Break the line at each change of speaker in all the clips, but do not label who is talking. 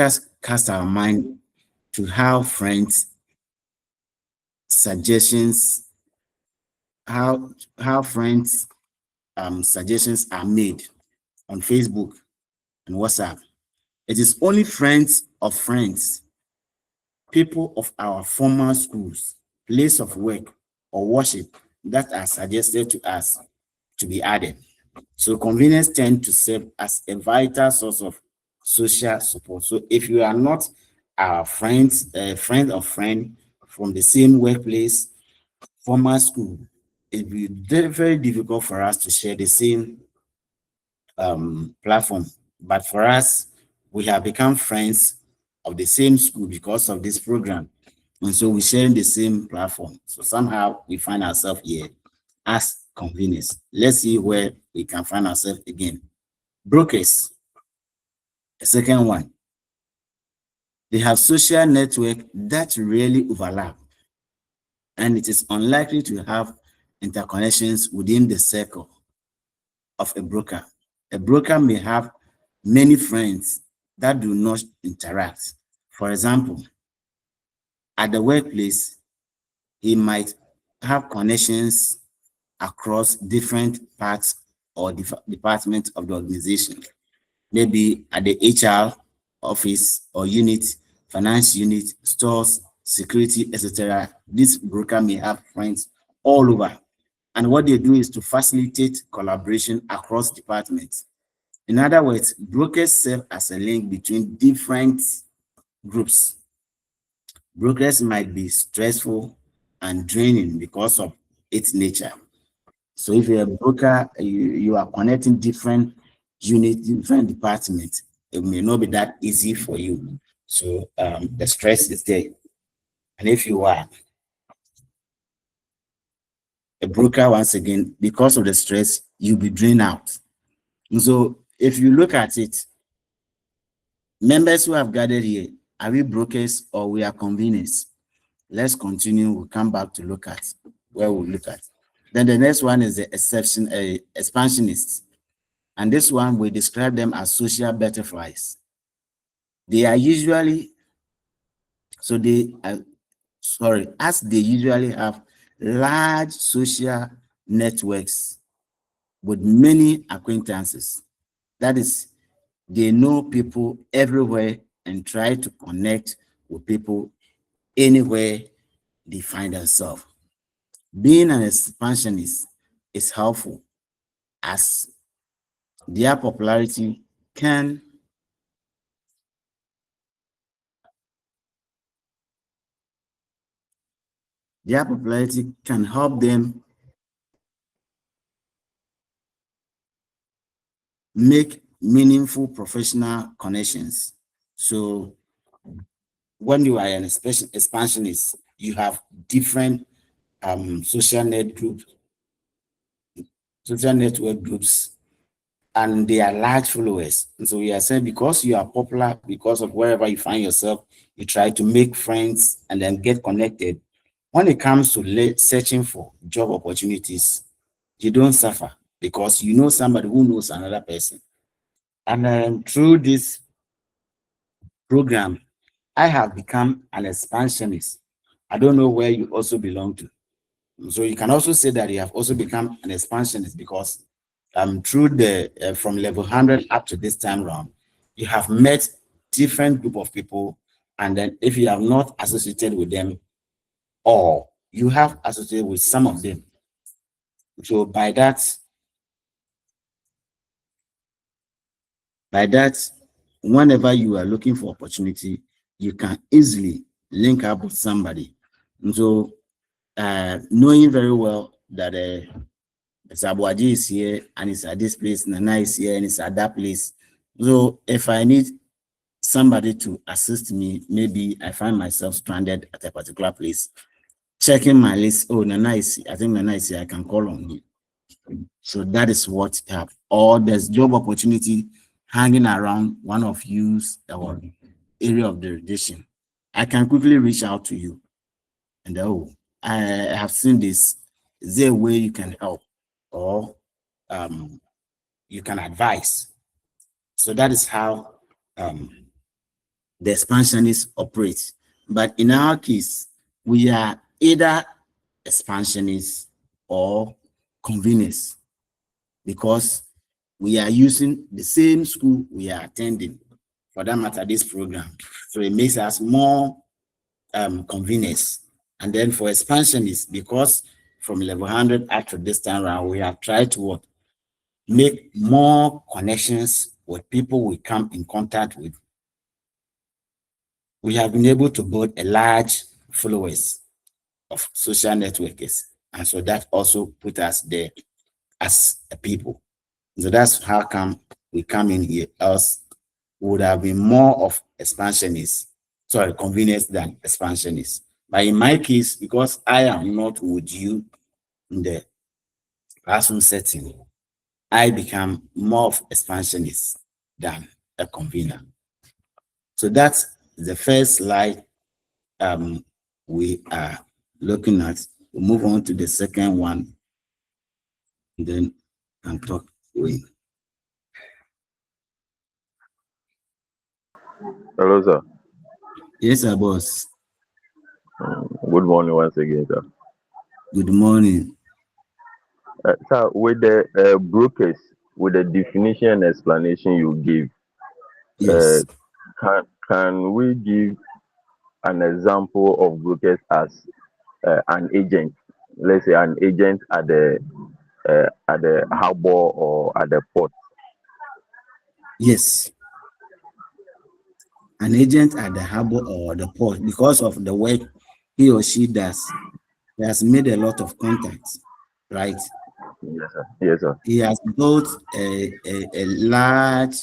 us cast our mind to how friends suggestions, how friends suggestions are made on Facebook and WhatsApp. It is only friends of friends, people of our former schools, place of work, or worship that are suggested to us to be added. So convenience tend to serve as a vital source of social support. So if you are not our friends, a friend of friend from the same workplace, former school, it will be very, very difficult for us to share the same platform. But for us, we have become friends of the same school because of this program. And so we share the same platform. So somehow we find ourselves here as convenience. Let's see where we can find ourselves again. Brokers, the second one. They have social network that rarely overlap, and it is unlikely to have interconnections within the circle of a broker. A broker may have many friends that do not interact. For example, at the workplace, he might have connections across different parts or departments of the organization. Maybe at the HR office or unit, finance unit, stores, security, etc. This broker may have friends all over. And what they do is to facilitate collaboration across departments. In other words, brokers serve as a link between different groups. Brokers might be stressful and draining because of its nature. So if you're a broker, you are connecting different units, different departments, it may not be that easy for you. So the stress is there. And if you are a broker, once again, because of the stress, you'll be drained out. And so if you look at it, members who have gathered here, are we brokers or we are conveners? Let's continue. We'll come back to look at where we'll look at. Then the next one is the expansionists. And this one, we describe them as social butterflies. They are usually, as they usually have large social networks with many acquaintances. That is, they know people everywhere and try to connect with people anywhere they find themselves. Being an expansionist is helpful as their popularity can help them make meaningful professional connections. So when you are an expansionist, you have different social network groups, and they are large followers. And so we are saying because you are popular, because of wherever you find yourself, you try to make friends and then get connected. When it comes to searching for job opportunities, you don't suffer because you know somebody who knows another person. And through this program, I have become an expansionist. I don't know where you also belong to. So you can also say that you have also become an expansionist because through the from level 100 up to this time round, you have met different group of people, and then if you have not associated with them, or you have associated with some of them. So by that, whenever you are looking for opportunity, you can easily link up with somebody. And so knowing very well that Zabuaji is here and it's at this place, Nana is here and it's at that place. So if I need somebody to assist me, maybe I find myself stranded at a particular place, checking my list, oh, Nana is here, I think Nana is here, I can call on him. So that is what have, or there's job opportunity hanging around one of you's or area of derivation. I can quickly reach out to you and oh, I have seen this. Is there a way you can help or you can advise? So that is how the expansionists operate. But in our case, we are either expansionists or conveners, because we are using the same school we are attending, for that matter, this program. So it makes us more conveners. And then for expansionists, because from level 100 up to this time around, we have tried to what? Make more connections with people we come in contact with. We have been able to build a large followers of social networkers. And so that also put us there as a people. So that's how come we come in here. Else would have been more of expansionists, sorry, convenience than expansionists. But in my case, because I am not with you in the classroom setting, I become more of expansionist than a convener. So that's the first slide we are looking at. We'll move on to the second one, and then can talk with.
Hello, sir.
Yes, sir, boss.
Good morning once again, sir.
Good morning.
Sir, with the brokers, with the definition and explanation you give,
Yes.
can we give an example of brokers as an agent? Let's say an agent at the harbor or at the port.
Yes. An agent at the harbor or the port, because of the work he or she does, he has made a lot of contacts, right?
Yes, sir. Yes, sir.
He has built a large,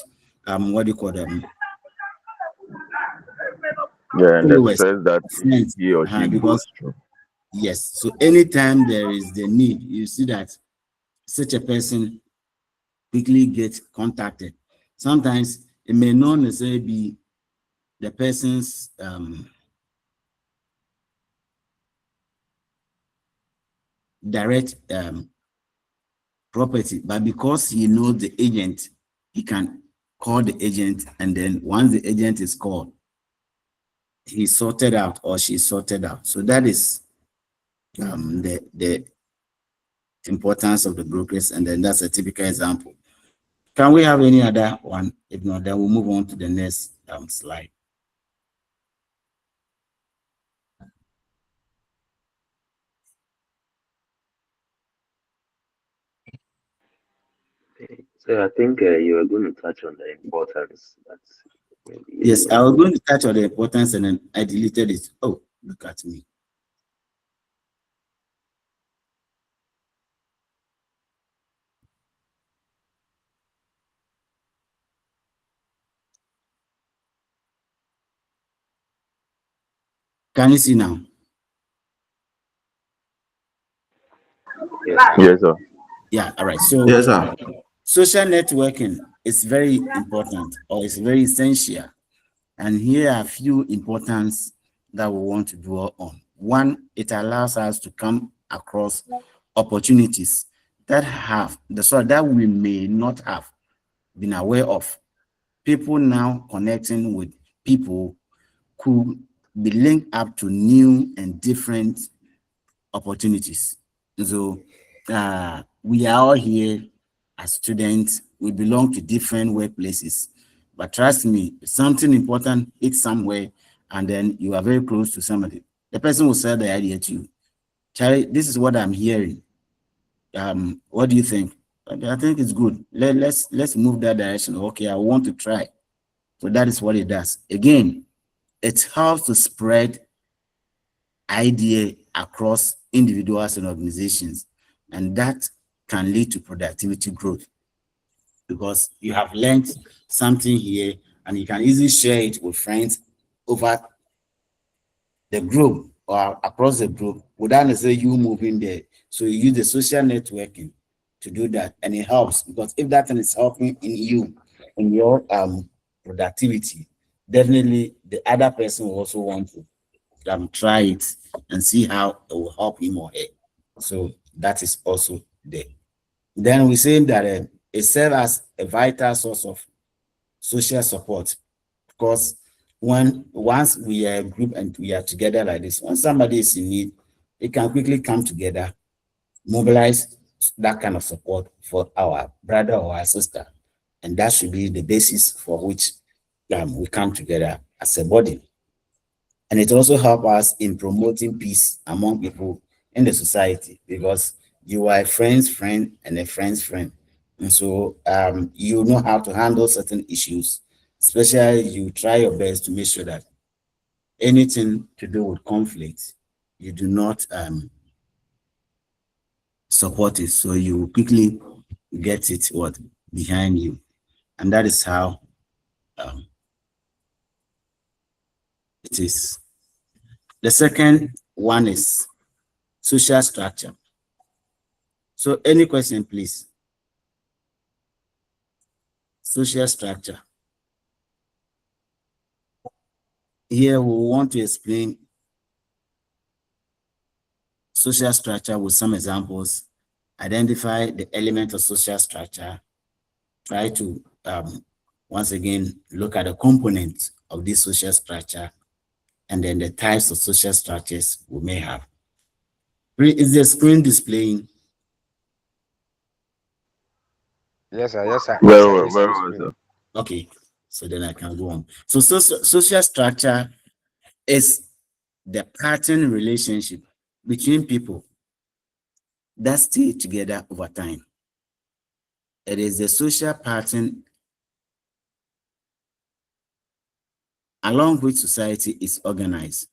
what do you call them?
Yeah, and the
Followers,
stress that
friends,
he or she goes
because
through.
yes, so anytime there is the need, you see that such a person quickly gets contacted. Sometimes it may not necessarily be the person's direct property, but because he knows the agent, he can call the agent, and then once the agent is called, he's sorted out or she's sorted out. So that is the importance of the brokers, and then that's a typical example. Can we have any other one? If not, then we'll move on to the next slide.
So I think you are going to touch on the importance. That's maybe
Yes, I was going to touch on the importance, and then I deleted it. Oh, look at me. Can you see now?
Yes, sir.
Yeah, all right. So
Yes, sir.
social networking is very important, or it's very essential. And here are a few importance that we want to dwell on. One, it allows us to come across opportunities that that we may not have been aware of. People now connecting with people could be linked up to new and different opportunities. So we are all here as students. We belong to different workplaces. But trust me, something important hits somewhere, and then you are very close to somebody. The person will sell the idea to you. Charlie, this is what I'm hearing. What do you think? I think it's good. Let's move that direction. Okay, I want to try. So that is what it does. Again, it helps to spread idea across individuals and organizations, and that can lead to productivity growth, because you have learned something here and you can easily share it with friends over the group or across the group without necessarily you moving there. So you use the social networking to do that, and it helps, because if that thing is helping in you in your productivity, definitely the other person will also want to try it and see how it will help him or her. So that is also there. Then we say that it serves as a vital source of social support, because once we are a group and we are together like this, when somebody is in need, they can quickly come together, mobilize that kind of support for our brother or our sister. And that should be the basis for which we come together as a body. And it also helps us in promoting peace among people in the society, because you are a friend's friend and a friend's friend. And so you know how to handle certain issues, especially you try your best to make sure that anything to do with conflict, you do not support it. So you quickly get it behind you. And that is how it is. The second one is social structure. So any question, please? Social structure. Here we want to explain social structure with some examples, identify the element of social structure, try to once again look at the components of this social structure, and then the types of social structures we may have. Is the screen displaying?
Yes, sir. Yes, sir.
Very
Yes, sir.
well,
Yes,
very
sir.
well, sir.
Okay, so then I can go on. So social structure is the pattern relationship between people that stay together over time. It is the social pattern along which society is organized.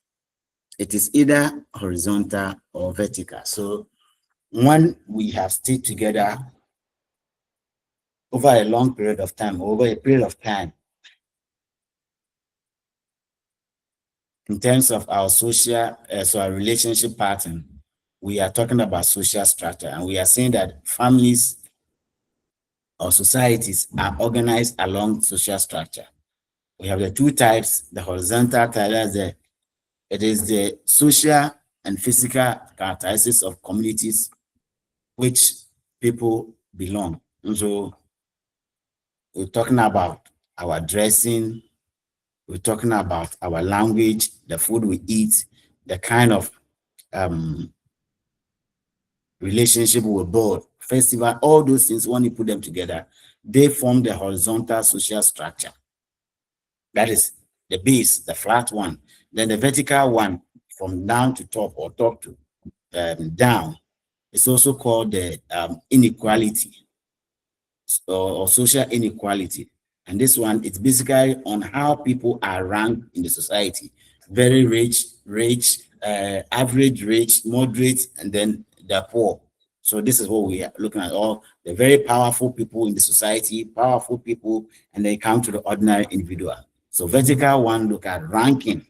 It is either horizontal or vertical. So when we have stayed together over a long period of time, over a period of time, in terms of our social, so our relationship pattern, we are talking about social structure, and we are saying that families or societies are organized along social structure. We have the two types, the horizontal type, it is the social and physical characteristics of communities which people belong. And so we're talking about our dressing, we're talking about our language, the food we eat, the kind of relationship we build, festival, all those things, when you put them together, they form the horizontal social structure. That is the base, the flat one. Then the vertical one, from down to top or top to down, is also called the inequality or social inequality. And this one, it's basically on how people are ranked in the society. Very rich, average rich, moderate, and then the poor. So this is what we are looking at, all the very powerful people in the society, powerful people, and they come to the ordinary individual. So vertical one look at ranking,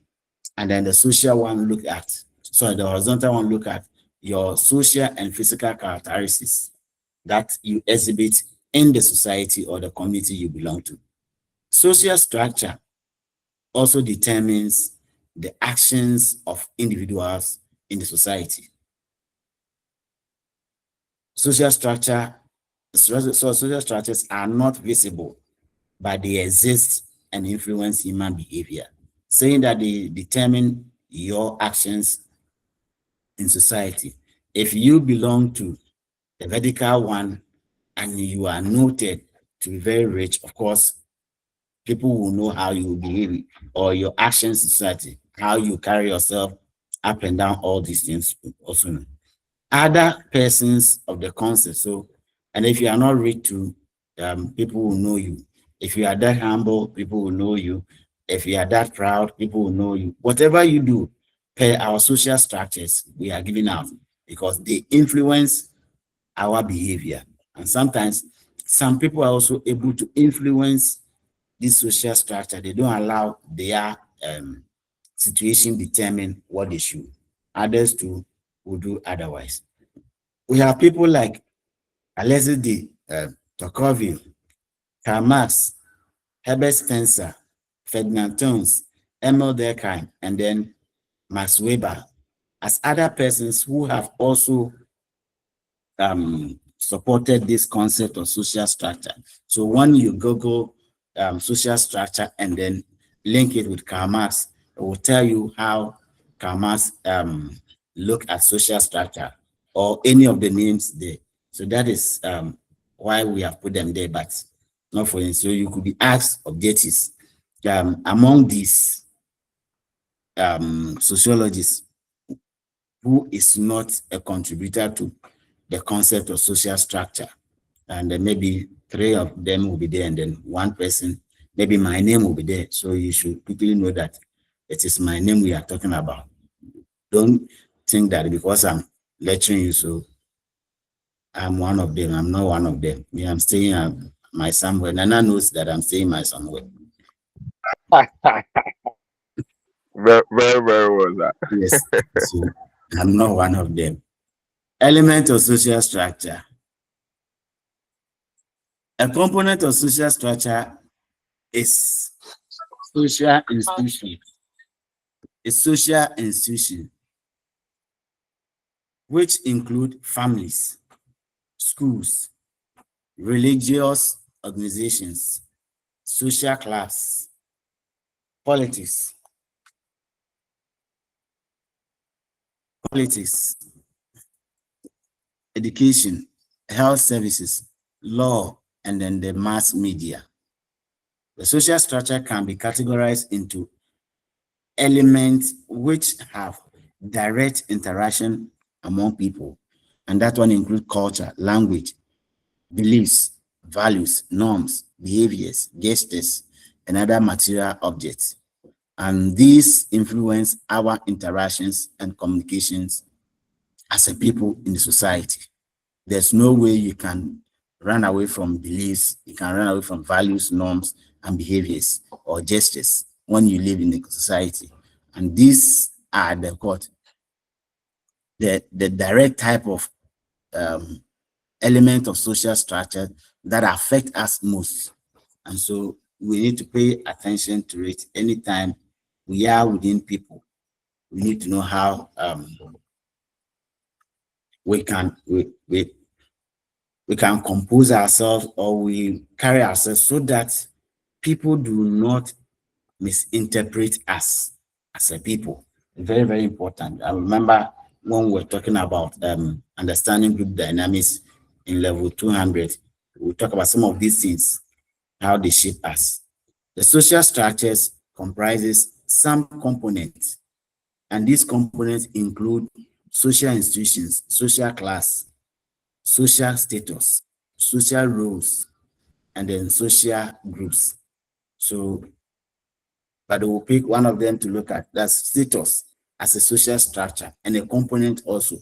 and then the social one look at, sorry, the horizontal one look at your social and physical characteristics that you exhibit in the society or the community you belong to. Social structure also determines the actions of individuals in the society. Social structures are not visible, but they exist and influence human behavior, saying that they determine your actions in society. If you belong to the vertical one and you are noted to be very rich, of course, people will know how you behave or your actions in society, how you carry yourself up and down, all these things also know. Other persons of the concept. So, and if you are not rich too, people will know you. If you are that humble, people will know you. If you are that proud, people will know you. Whatever you do, per our social structures, we are giving out because they influence our behavior. And sometimes some people are also able to influence this social structure. They don't allow their situation determine what they should. Others too will do otherwise. We have people like Alexis de Tocqueville, Karl Marx, Herbert Spencer, Ferdinand Tönnies, Emil Durkheim, and then Max Weber as other persons who have also supported this concept of social structure. So when you Google social structure and then link it with Karl Marx, it will tell you how Karl Marx look at social structure or any of the names there. So that is why we have put them there, but not for instance. So you could be asked objectives among these sociologists, who is not a contributor to the concept of social structure, and then maybe 3 of them will be there, and then one person, maybe my name will be there. So you should quickly know that it is my name we are talking about. Don't think that because I'm lecturing you, so I'm one of them. I'm not one of them. Me, I'm staying my somewhere. Nana knows that I'm staying my somewhere.
Very, very, very well that.
Yes, so I'm not one of them. Element of social structure. A component of social structure is social institution. A social institution which include families, schools, religious organizations, social class, politics, education, health services, law, and then the mass media. The social structure can be categorized into elements which have direct interaction among people, and that one includes culture, language, beliefs, values, norms, behaviors, gestures, and other material objects. And these influence our interactions and communications as a people in the society. There's no way you can run away from beliefs, you can run away from values, norms, and behaviors or gestures when you live in the society. And these are the direct type of element of social structure that affect us most. And so we need to pay attention to it anytime we are within people. We need to know how we can compose ourselves, or we carry ourselves, so that people do not misinterpret us as a people. Very, very important. I remember when we were talking about understanding group dynamics in level 200, we talk about some of these things, how they shape us. The social structures comprises some components, and these components include social institutions, social class, social status, social roles, and then social groups. So, but we'll pick one of them to look at. That's status as a social structure and a component also.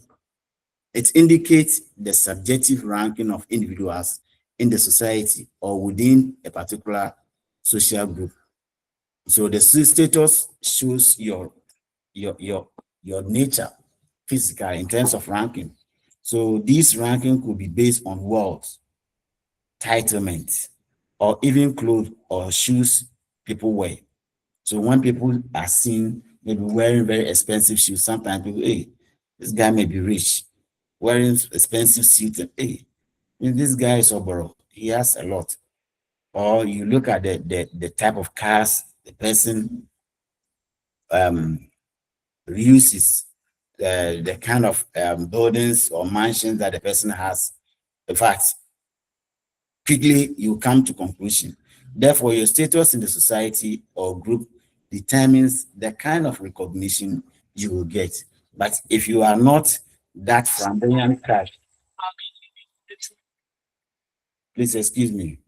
It indicates the subjective ranking of individuals in the society or within a particular social group. So the status shows your nature, physical, in terms of ranking. So this ranking could be based on wealth, entitlement, or even clothes or shoes people wear. So when people are seen maybe wearing very expensive shoes, sometimes people, hey, this guy may be rich, wearing expensive suits, and hey, this guy is Oboro, he has a lot. Or you look at the type of cars the person uses, the kind of buildings or mansions that the person has. In fact, quickly you come to conclusion. Therefore, your status in the society or group determines the kind of recognition you will get. But if you are not that flamboyant cash, please excuse me.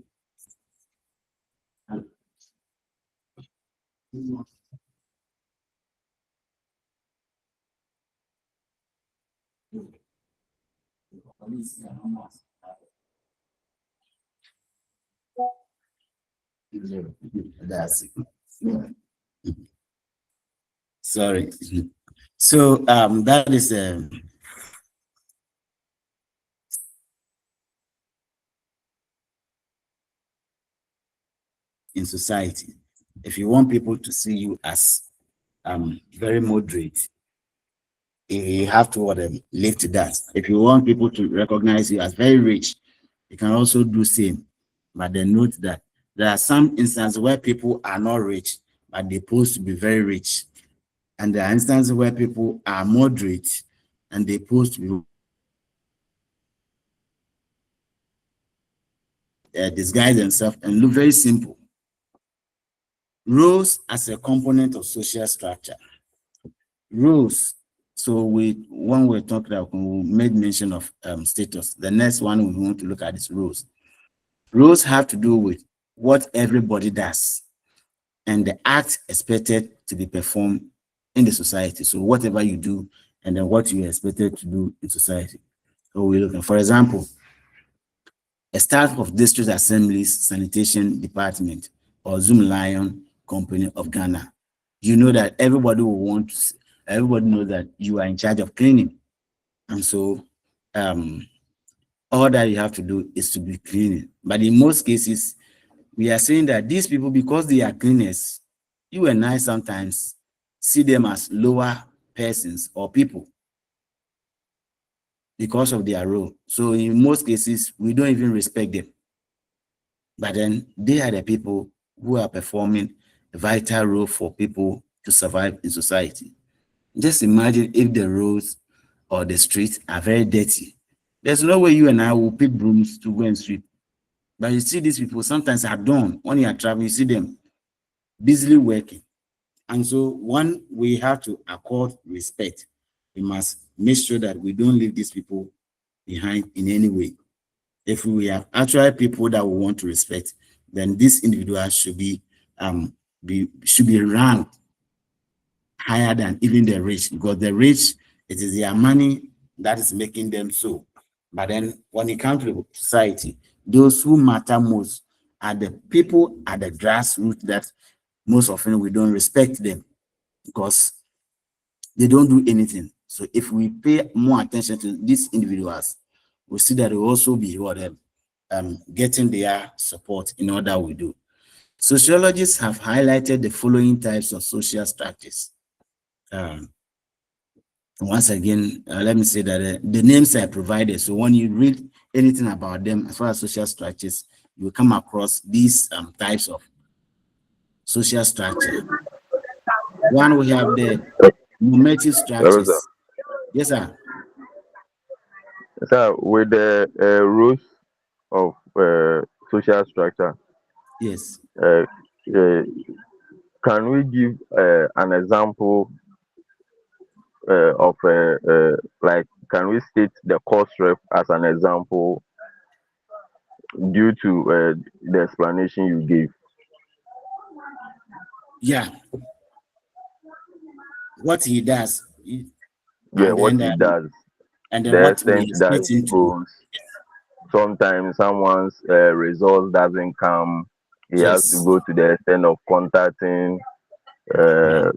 That's it. Sorry. So that is in society. If you want people to see you as very moderate, you have to lift that. If you want people to recognize you as very rich, you can also do same. But then note that there are some instances where people are not rich, but they pose to be very rich. And there are instances where people are moderate and they pose to be disguise themselves and look very simple. Roles as a component of social structure. Roles. So when we're talking about, we made mention of status. The next one we want to look at is roles. Roles have to do with what everybody does and the acts expected to be performed in the society. So whatever you do and then what you are expected to do in society. So we're looking, for example, a staff of district assemblies, sanitation department, or Zoom Lion Company of Ghana. You know that everybody will want to, everybody knows that you are in charge of cleaning. And so all that you have to do is to be cleaning. But in most cases, we are saying that these people, because they are cleaners, you and I sometimes see them as lower persons or people because of their role. So in most cases, we don't even respect them. But then they are the people who are performing a vital role for people to survive in society. Just imagine if the roads or the streets are very dirty. There's no way you and I will pick brooms to go and sweep. But you see these people sometimes at dawn, when you are traveling, you see them busily working. And so one, we have to accord respect. We must make sure that we don't leave these people behind in any way. If we have actual people that we want to respect, then these individuals should be ranked higher than even the rich, because the rich, it is their money that is making them so. But then when it comes to society, those who matter most are the people at the grassroots that most often we don't respect them because they don't do anything. So if we pay more attention to these individuals, we see that we also be getting their support in all that we do. Sociologists have highlighted the following types of social structures. Once again, let me say that the names are provided. So when you read anything about them, as far as social structures, you will come across these types of social structure. One, we have the normative structures. Yes, sir.
So with the rules of social structure,
Yes.
can we give an example of like, can we state the course rep as an example due to the explanation you gave?
Yeah. What he does.
Yeah, what he does.
And then
The
what we
extent that
expect him
he
to do.
goes. Sometimes someone's result doesn't come. He has to go to the extent of contacting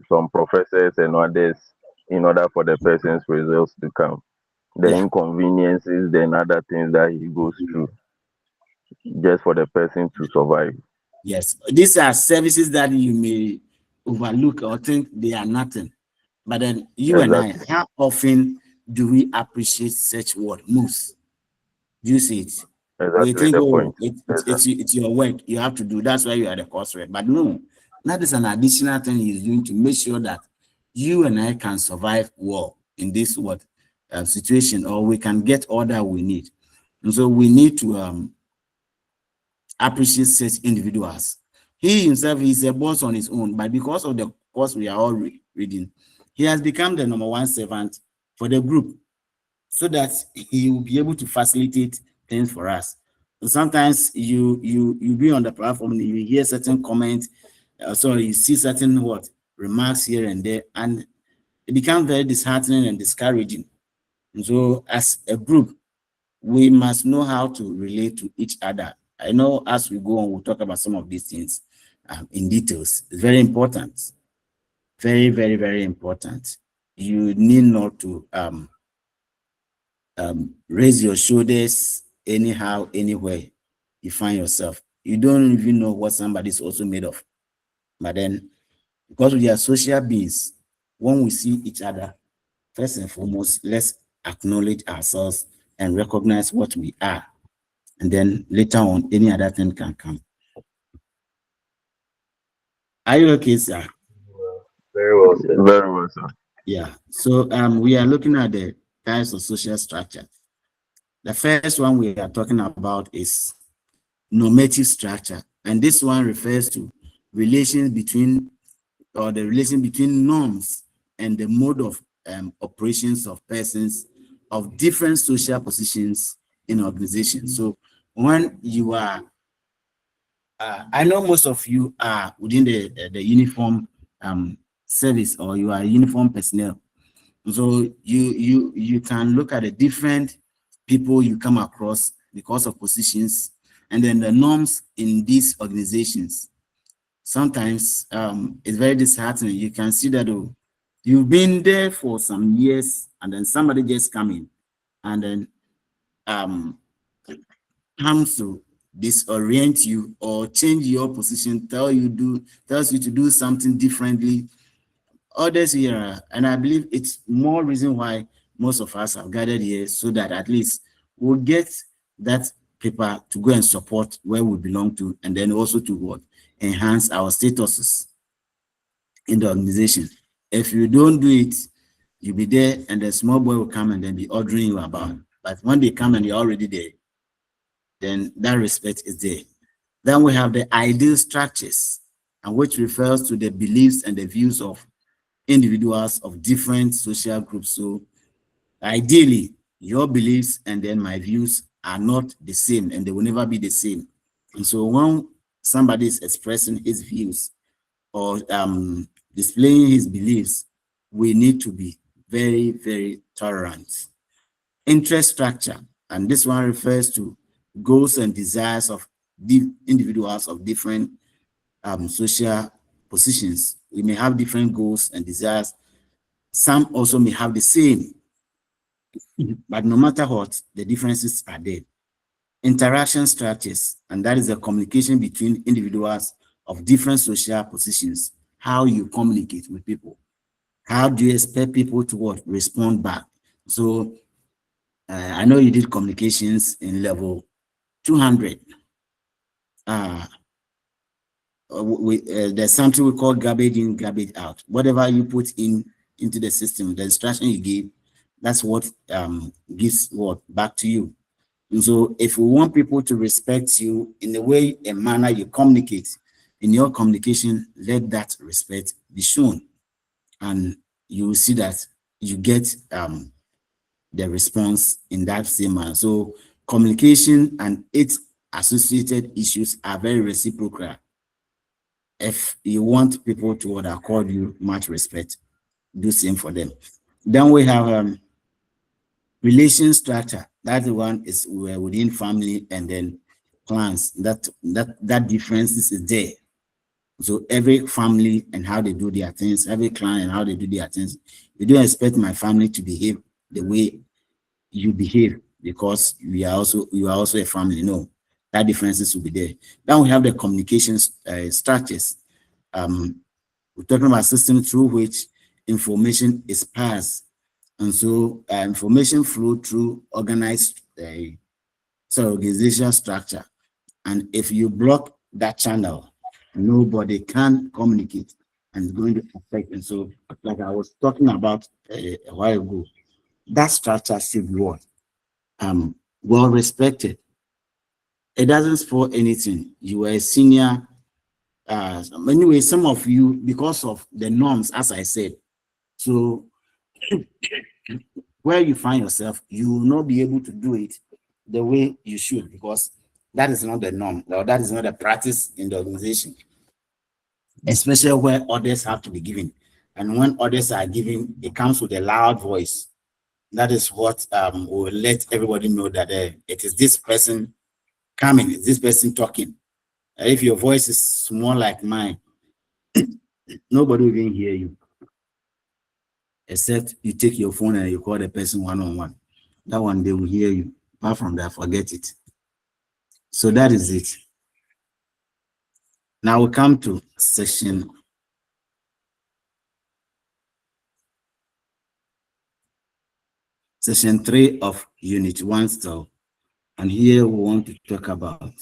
some professors and others in order for the person's results to come. The inconveniences, then other things that he goes through just for the person to survive.
Yes, these are services that you may overlook or think they are nothing. But then you and I, how often do we appreciate such word most? You see it. We think, oh, it's your work, you have to do. That's why you are the course rep. But no, that is an additional thing he's doing to make sure that you and I can survive well in this situation, or we can get all that we need. And so we need to appreciate such individuals. He himself is a boss on his own, but because of the course we are all reading, he has become the number one servant for the group so that he will be able to facilitate things for us. So sometimes you be on the platform and you hear certain comments, you see certain remarks here and there, and it becomes very disheartening and discouraging. And so as a group, we must know how to relate to each other. I know as we go on, we'll talk about some of these things in details. It's very important. Very, very, very important. You need not to raise your shoulders anyhow, anywhere you find yourself. You don't even know what somebody's also made of. But then, because we are social beings, when we see each other, first and foremost, let's acknowledge ourselves and recognize what we are. And then later on, any other thing can come. Are you okay, sir?
Very well said.
Very well, sir.
Yeah. So we are looking at the types of social structure. The first one we are talking about is normative structure, and this one refers to relations between or the relation between norms and the mode of operations of persons of different social positions in organizations. So when you are, I know most of you are within the uniform service, or you are uniform personnel. So you can look at the different people you come across because of positions, and then the norms in these organizations. Sometimes it's very disheartening. You can see that you've been there for some years, and then somebody just come in and then comes to disorient you or change your position, tells you to do something differently. Others here, and I believe it's more reason why most of us have gathered here, so that at least we'll get that paper to go and support where we belong to, and then also to what? Enhance our statuses in the organization. If you don't do it, you'll be there and the small boy will come and then be ordering you about. But when they come and you're already there, then that respect is there. Then we have the ideal structures, and which refers to the beliefs and the views of individuals of different social groups. So ideally, your beliefs and then my views are not the same, and they will never be the same. And so when somebody is expressing his views or displaying his beliefs, we need to be very, very tolerant. Interest structure, and this one refers to goals and desires of individuals of different social positions. We may have different goals and desires. Some also may have the same, but no matter what, the differences are there. Interaction structures, and that is the communication between individuals of different social positions. How you communicate with people. How do you expect people to what? Respond back. So I know you did communications in level 200. There's something we call garbage in, garbage out. Whatever you put into the system, the instruction you give, that's what gives what back to you. And so if we want people to respect you in the way, a manner you communicate, in your communication, let that respect be shown. And you will see that you get the response in that same manner. So communication and its associated issues are very reciprocal. If you want people to accord you much respect, do same for them. Then we have relation structure. That one is within family and then clans. That difference is there. So every family and how they do their things, every clan and how they do their things. You don't expect my family to behave the way you behave because you are also a family. No, that differences will be there. Then we have the communication structures. We're talking about system through which information is passed, and so information flow through organized organizational structure. And if you block that channel, nobody can communicate, and it's going to affect. And so, like I was talking about a while ago, that structure should be what? Well respected. It doesn't spoil anything. You are a senior. Anyway, some of you, because of the norms, as I said, so where you find yourself, you will not be able to do it the way you should, because that is not the norm, or that is not the practice in the organization, especially where orders have to be given. And when orders are given, it comes with a loud voice. That is what will let everybody know that it is this person coming, it's this person talking. If your voice is small like mine, nobody will even hear you, except you take your phone and you call the person one-on-one. That one, they will hear you. Apart from that, forget it. So that is it. Now we come to section 3 of Unit 1 still. And here we want to talk about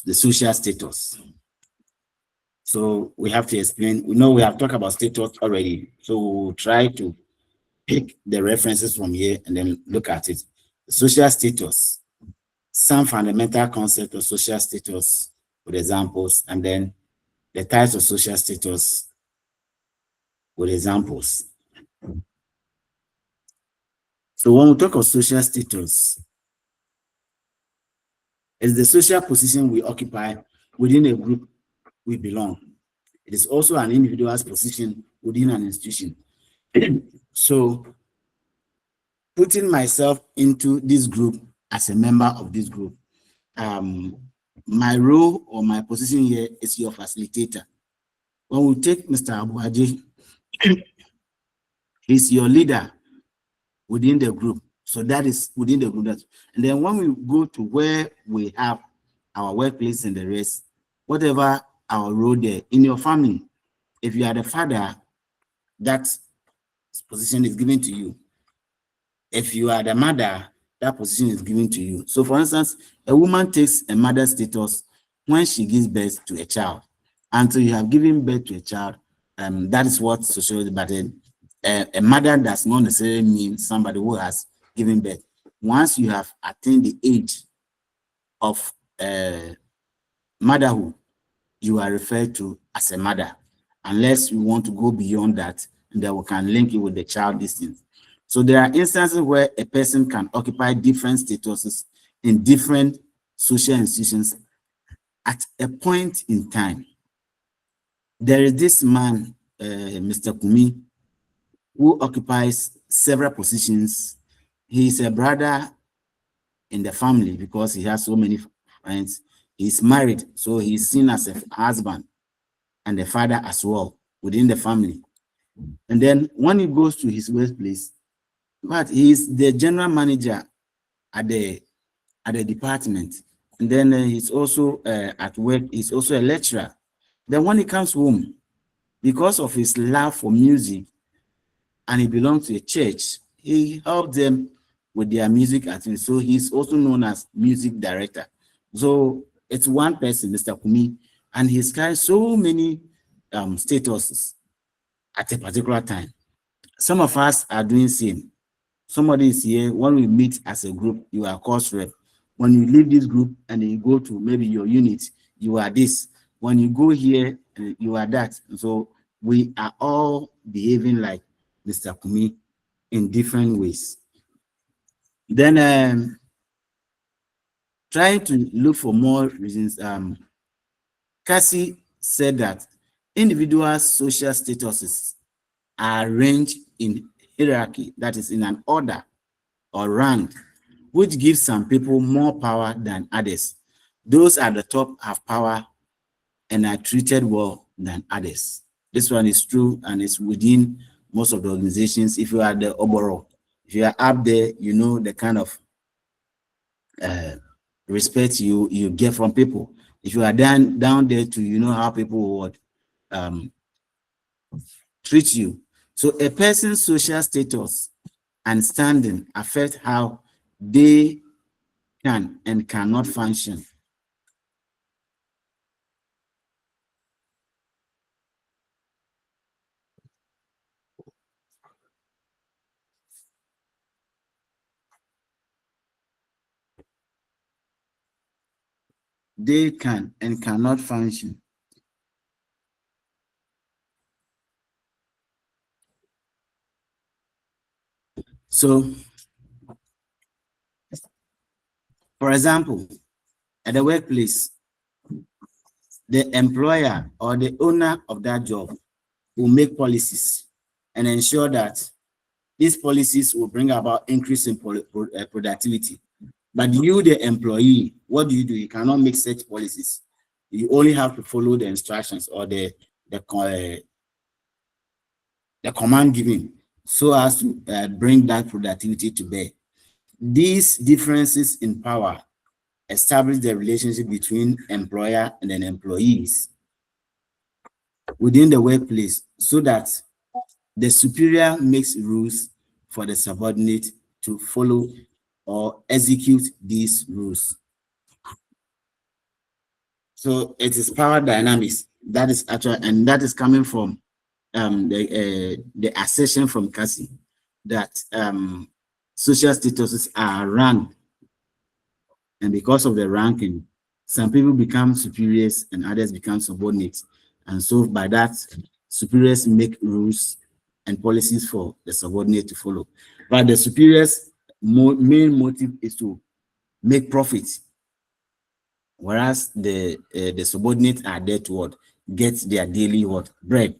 the social status. So we have to explain. We know we have talked about status already. So we'll try to pick the references from here and then look at it. Social status, some fundamental concept of social status with examples, and then the types of social status with examples. So when we talk of social status, it's the social position we occupy within a group we belong. It is also an individual's position within an institution. So putting myself into this group as a member of this group, my role or my position here is your facilitator. When we take Mr. Abuaji, he's your leader within the group. So that is within the group. And then when we go to where we have our workplace and the rest, whatever our role there in your family, if you are the father, that position is given to you. If you are the mother, that position is given to you. So for instance, a woman takes a mother's status when she gives birth to a child. Until you have given birth to a child, that is what sociology, but a mother does not necessarily mean somebody who has given birth. Once you have attained the age of motherhood, you are referred to as a mother, unless you want to go beyond that, and then we can link it with the child distance. So there are instances where a person can occupy different statuses in different social institutions at a point in time. There is this man, Mr. Kumi, who occupies several positions. He is a brother in the family because he has so many friends. He's married, so he's seen as a husband and a father as well within the family. And then when he goes to his workplace, but he's the general manager at the department, and then he's also at work. He's also a lecturer. Then when he comes home, because of his love for music, and he belongs to a church, he helped them with their music activity. So he's also known as music director. So it's one person, Mr. Kumi, and he's carried so many statuses at a particular time. Some of us are doing same. Somebody is here, when we meet as a group, you are course rep. When you leave this group and you go to maybe your unit, you are this. When you go here, you are that. So we are all behaving like Mr. Kumi in different ways. Then trying to look for more reasons. Cassie said that individual social statuses are arranged in hierarchy, that is in an order or rank, which gives some people more power than others. Those at the top have power and are treated well than others. This one is true and it's within most of the organizations. If you are the Oboro, if you are up there, you know the kind of respect you get from people. If you are down there too, you know how people would treat you. So a person's social status and standing affect how they can and cannot function. They can and cannot function. So, for example, at the workplace, the employer or the owner of that job will make policies and ensure that these policies will bring about increase in productivity. But you, the employee, what do? You cannot make such policies. You only have to follow the instructions or the command given so as to bring that productivity to bear. These differences in power establish the relationship between employer and then employees within the workplace so that the superior makes rules for the subordinate to follow or execute these rules. So it is power dynamics that is actual, and that is coming from the assertion from Cassie that social statuses are ranked, and because of the ranking, some people become superiors and others become subordinates, and so by that, superiors make rules and policies for the subordinate to follow. But the superiors' main motive is to make profit, whereas the subordinates are there to what? Get their daily bread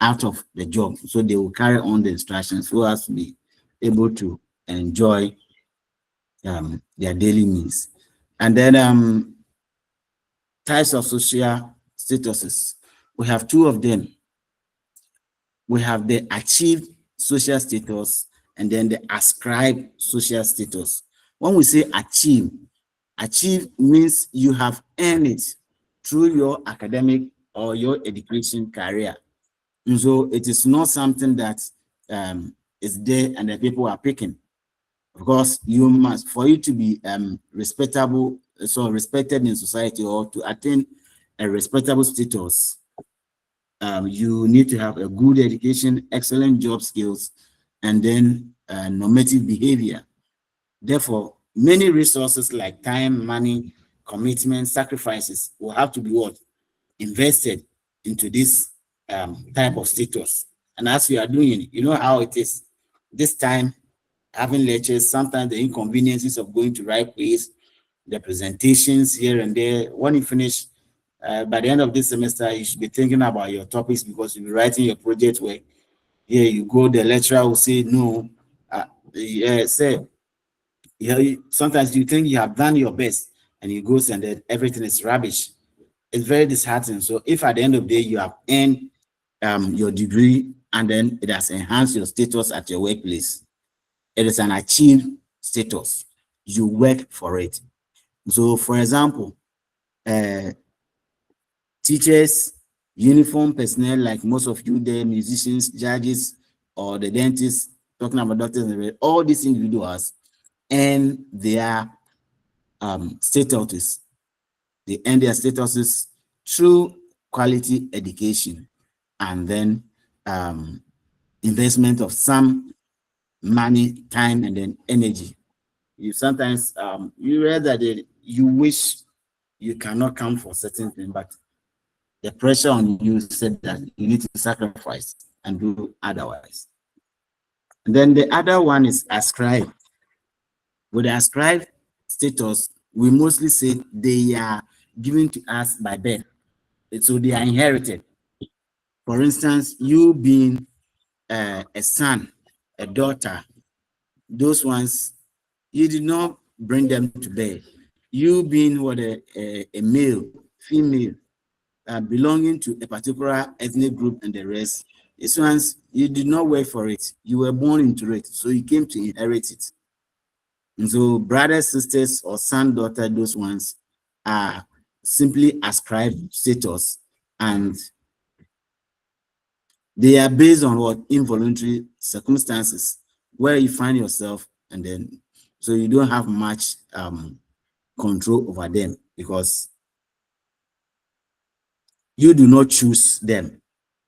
out of the job. So they will carry on the instructions so as to be able to enjoy their daily needs. And then types of social statuses. We have two of them. We have the achieved social status and then the ascribed social status. When we say achieve means you have earned it through your academic or your education career. And so it is not something that is there and the people are picking. Of course, you must, for you to be respectable, so respected in society or to attain a respectable status, you need to have a good education, excellent job skills, and then normative behavior. Therefore, many resources like time, money, commitment, sacrifices will have to be invested into this type of status. And as you are doing it, you know how it is. This time, having lectures, sometimes the inconveniences of going to right place, the presentations here and there. When you finish, by the end of this semester, you should be thinking about your topics because you'll be writing your project work. Here you go, the lecturer will say, no, sometimes you think you have done your best and you go and then everything is rubbish. It's very disheartening. So if at the end of the day you have earned your degree and then it has enhanced your status at your workplace, it is an achieved status. You work for it. So for example, teachers, uniform personnel, like most of you, the musicians, judges, or the dentists, talking about doctors, all these individuals and their statuses. They earn their statuses through quality education and then investment of some money, time, and then energy. You sometimes you read that you wish you cannot come for certain things, but the pressure on you said that you need to sacrifice and do otherwise. And then the other one is ascribe. With the ascribe status, we mostly say they are given to us by birth, so they are inherited. For instance, you being a son, a daughter, those ones, you did not bring them to bear. You being a male, female, belonging to a particular ethnic group and the rest, these ones, you did not work for it. You were born into it, so you came to inherit it. And so brothers, sisters, or son, daughter, those ones are simply ascribed status, and they are based on involuntary circumstances where you find yourself, and then so you don't have much control over them because you do not choose them,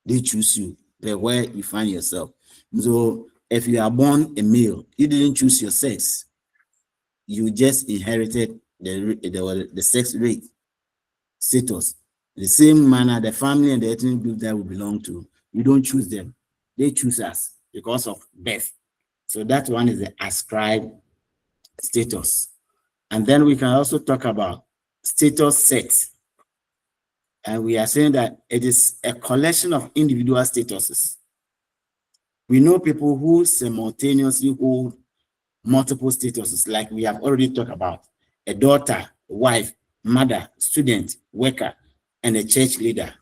they choose you. They're where you find yourself. So if you are born a male, you didn't choose your sex, you just inherited the sex rate status. The same manner, the family and the ethnic group that we belong to, you don't choose them, they choose us because of birth. So that one is the ascribed status. And then we can also talk about status set. And we are saying that it is a collection of individual statuses. We know people who simultaneously hold multiple statuses, like we have already talked about: a daughter, wife, mother, student, worker, and a church leader.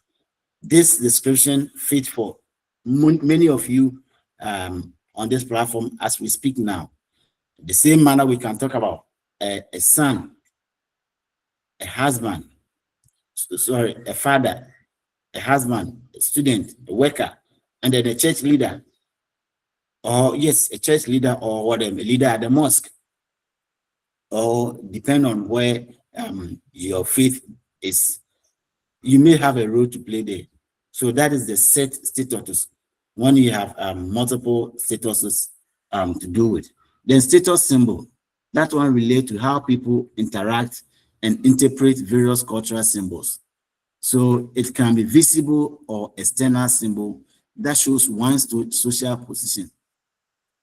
This description fits for many of you on this platform as we speak now. The same manner we can talk about a son, a husband, a father, a husband, a student, a worker, and then a church leader. Or yes, a church leader or whatever, a leader at the mosque. Or depend on where your faith is you may have a role to play there. So that is the set status when you have multiple statuses to do with. Then status symbol, that one relates to how people interact and interpret various cultural symbols. So it can be visible or external symbol that shows one's social position.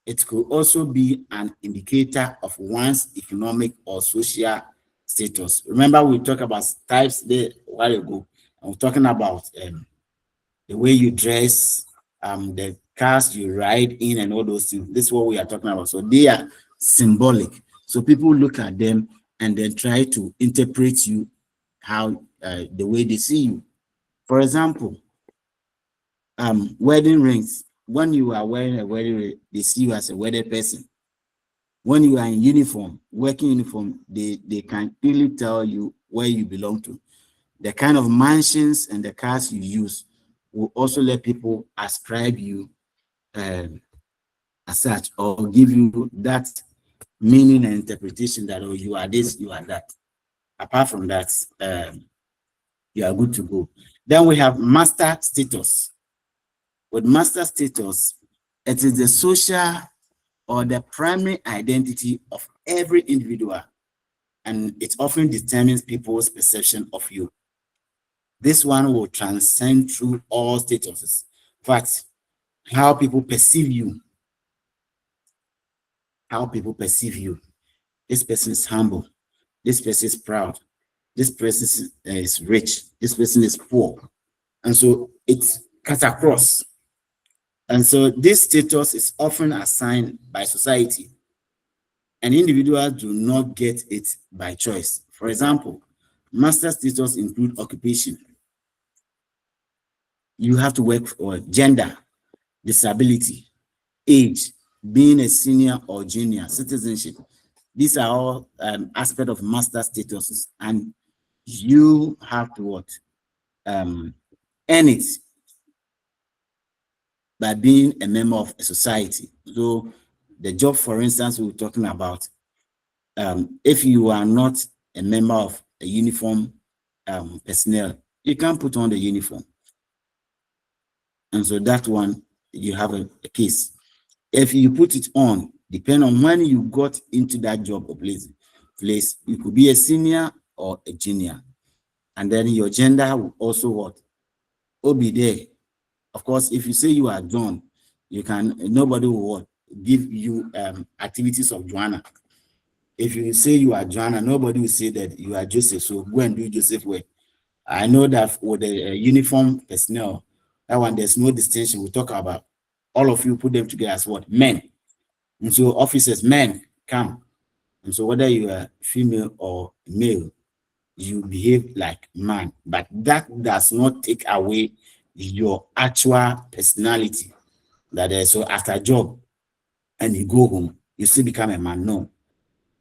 It could also be an indicator of one's economic or social status. Remember, we talked about types there a while ago. I'm talking about the way you dress, the cars you ride in, and all those things. This is what we are talking about. So they are symbolic. So people look at them and then try to interpret you how the way they see you. For example, wedding rings. When you are wearing a wedding ring, they see you as a wedded person. When you are in uniform, working uniform, they can really tell you where you belong to. The kind of mansions and the cars you use will also let people ascribe you as such, or give you that meaning and interpretation that, oh, you are this, you are that. Apart from that, you are good to go. Then we have master status. With master status, it is the social or the primary identity of every individual, and it often determines people's perception of you. This one will transcend through all statuses. In fact, how people perceive you. How people perceive you. This person is humble. This person is proud. This person is rich. This person is poor. And so it cuts across. And so this status is often assigned by society, and individuals do not get it by choice. For example, master status include occupation. You have to work for gender, disability, age, being a senior or junior, citizenship. These are all aspects of master statuses, and you have to what? Earn it by being a member of a society. So the job, for instance, we were talking about, if you are not a member of a uniform personnel, you can't put on the uniform. And so that one, you have a case. If you put it on, depending on when you got into that job or place, you could be a senior or a junior. And then your gender will also what? Will be there. Of course, if you say you are John, you can, nobody will give you activities of Joanna. If you say you are Joanna, nobody will say that you are Joseph, so go and do Joseph way. I know that with the uniform personnel, that one, there's no distinction. We talk about all of you, put them together as what? Men. And so officers, men, come. And so whether you are female or male, you behave like man. But that does not take away your actual personality. That is, so after a job and you go home, you still become a man. No,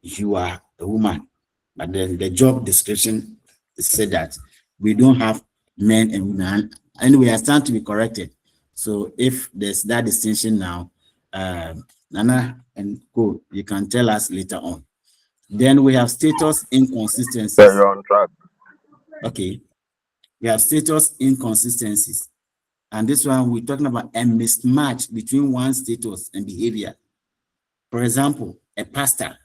you are a woman. But then the job description said that we don't have men and women, and we are starting to be corrected. So if there's that distinction now, Nana and Co, you can tell us later on. Then we have status inconsistencies.
Yeah, you're on track.
Okay. We have status inconsistencies. And this one, we're talking about a mismatch between one's status and behavior. For example, a pastor.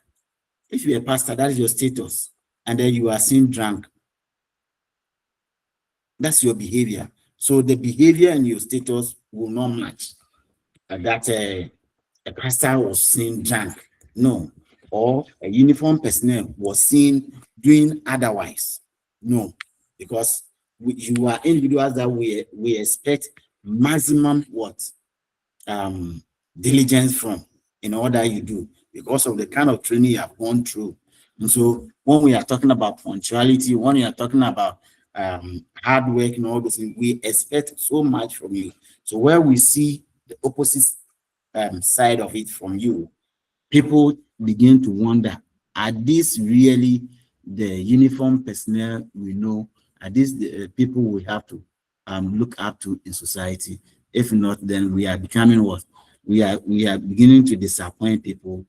If you're a pastor, that is your status. And then you are seen drunk. That's your behavior. So the behavior and your status will not match. That a pastor was seen drunk. No. Or a uniform personnel was seen doing otherwise. No. Because you are individuals that we expect maximum what? Diligence from in all that you do, because of the kind of training you have gone through. And so when we are talking about punctuality, when we are talking about hard work and all those things, we expect so much from you. So where we see the opposite side of it from you, people begin to wonder, are these really the uniform personnel we know? Are these the people we have to look up to in society? If not, then we are becoming what? We are beginning to disappoint people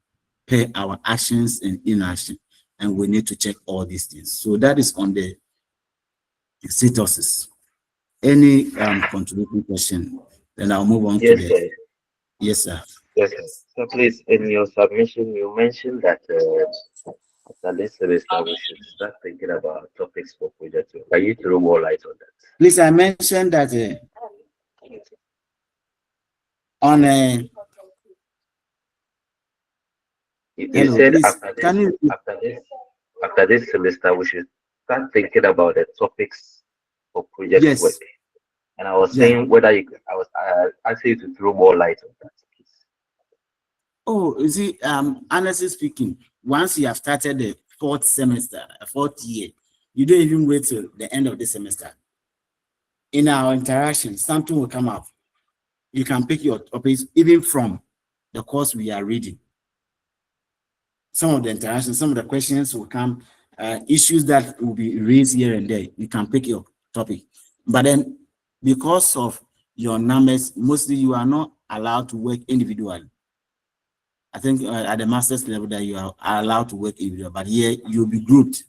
per our actions and inaction, and we need to check all these things. So that is on the statuses. Any contributing question, then I'll move on to
Yes,
the.
sir.
Yes, sir.
Yes, sir. So please, in your submission, you mentioned that after this semester we should start thinking about topics for project work. Can you throw more light on that?
Please, I mentioned that on a.
You
Hello,
said
please. Can you repeat?
after this semester we should start thinking about the topics for project work.
Yes.
And I was
Yeah.
saying whether you could, I was asking you to throw more light on that, please.
Oh, you see, honestly speaking, once you have started the fourth semester, fourth year, you don't even wait till the end of the semester. In our interaction, something will come up. You can pick your topics even from the course we are reading. Some of the interactions, some of the questions will come, issues that will be raised here and there. You can pick your topic. But then, because of your numbers, mostly you are not allowed to work individually. I think at the master's level that you are allowed to work individually, but here you'll be grouped.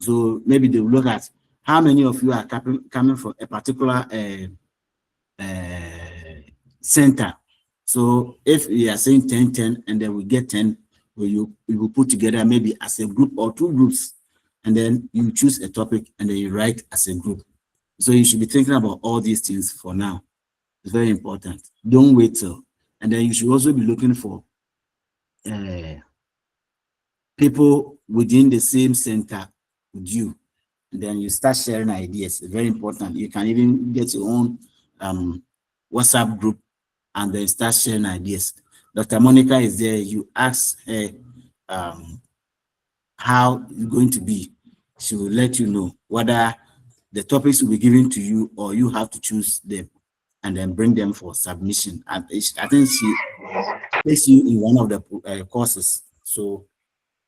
So maybe they will look at how many of you are coming from a particular center. So if we are saying 10, 10, and then we get 10, you will put together maybe as a group or two groups, and then you choose a topic and then you write as a group. So you should be thinking about all these things for now. It's very important. Don't wait till, and then you should also be looking for people within the same center with you. And then you start sharing ideas. It's very important. You can even get your own WhatsApp group and then start sharing ideas. Dr. Monica is there. You ask her how it's going to be. She will let you know whether the topics will be given to you or you have to choose them and then bring them for submission. And I think she takes you in one of the courses. So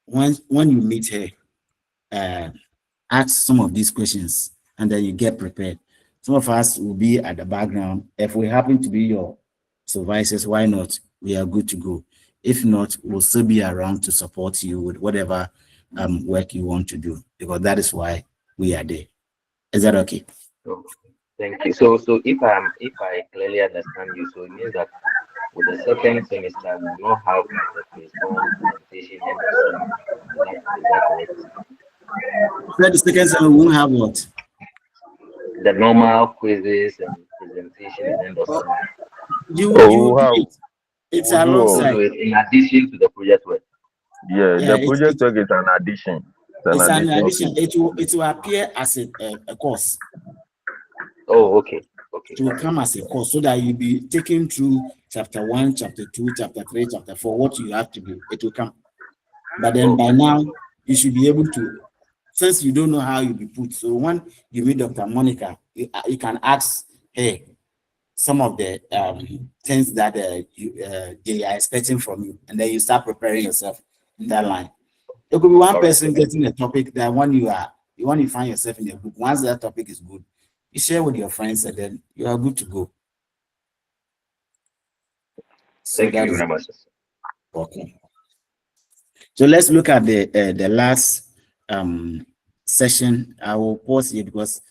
when you meet her, ask some of these questions and then you get prepared. Some of us will be at the background. If we happen to be your supervisors, why not? We are good to go. If not, we'll still be around to support you with whatever work you want to do, because that is why we are there. Is that okay?
So, thank you. So if I clearly understand you, so it means that with the second semester we will not have like the phase one presentation end of sem. Is that correct?
So the second time we won't have what?
The normal quizzes and presentation and end of sem.
You
Oh,
do
how
it. It's
we'll do.
So
alongside.
it's in addition to the project work.
Yeah,
Yeah,
the project work is an addition.
it's an addition. It will appear as a course.
Oh, okay. Okay.
It will come as a course so that you'll be taken through chapter 1, chapter 2, chapter 3, chapter 4, what you have to do. It will come. But then by now, you should be able to, since you don't know how you'll be put. So when you meet Dr. Monica, you can ask her some of the things that they are expecting from you, and then you start preparing yourself in that line. There could be one person getting a topic that when you find yourself in a book, once that topic is good, you share with your friends and then you are good to go. So
Thank you very much.
okay. So let's look at the last session. I will pause here because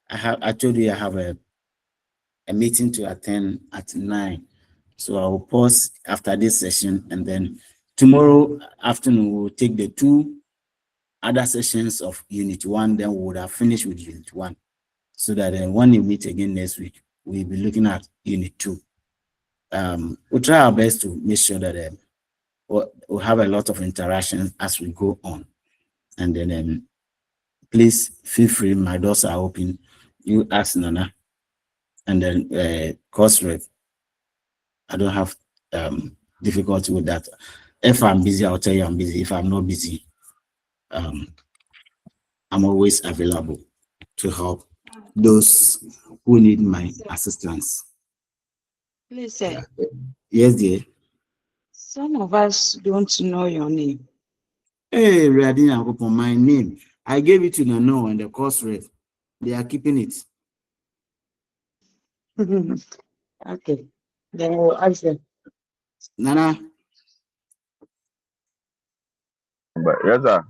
I told you I have a meeting to attend at 9. So I will pause after this session, and then tomorrow afternoon we'll take the 2 other sessions of Unit 1, then we would have finished with Unit 1. So that when you meet again next week, we'll be looking at Unit 2. We'll try our best to make sure that we'll have a lot of interaction as we go on. And then please feel free, my doors are open. You ask Nana. And then course rep. I don't have difficulty with that. If I'm busy, I'll tell you I'm busy. If I'm not busy, I'm always available to help those who need my assistance.
Please, sir.
Yes, dear.
Some of us don't know your name.
Hey, Radina, upon my name. I gave it to Nano and the course rep. They are keeping it.
Okay. Then we'll ask them.
Nana.
But yes, sir.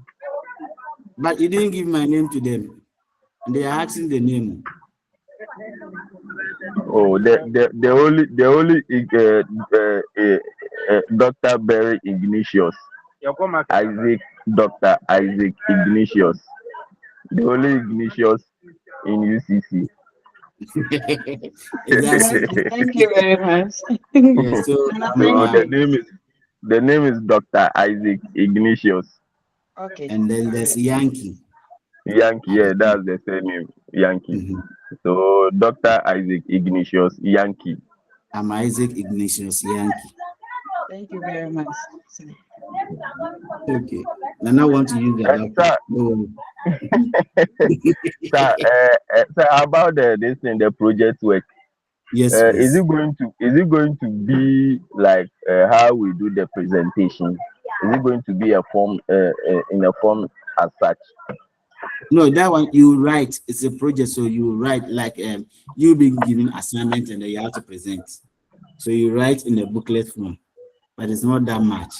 But you didn't give my name to them. And they are asking the name.
Oh, the only Dr. Barry Ignatius, Isaac, Dr. Isaac Ignatius, the only Ignatius in UCC.
Is that so?
Thank you very much.
Yeah, so
Nana,
No,
thank you.
the name is Dr. Isaac Ignatius.
Okay.
and then there's Yankee.
Yankee, yeah, that's the same name, Yankee.
Mhm.
So Dr. Isaac Ignatius Yankee.
I'm Isaac Ignatius Yankee.
Thank you very much. sir.
Okay. And I want to use the
And
laptop. No.
sir, about this thing, the project work.
Yes,
Is
please.
it going to be like how we do the presentation? Is it going to be a form in a form as such?
No, that one you write. It's a project, so you write like you'll be given assignment and then you have to present. So you write in the booklet form, but it's not that much.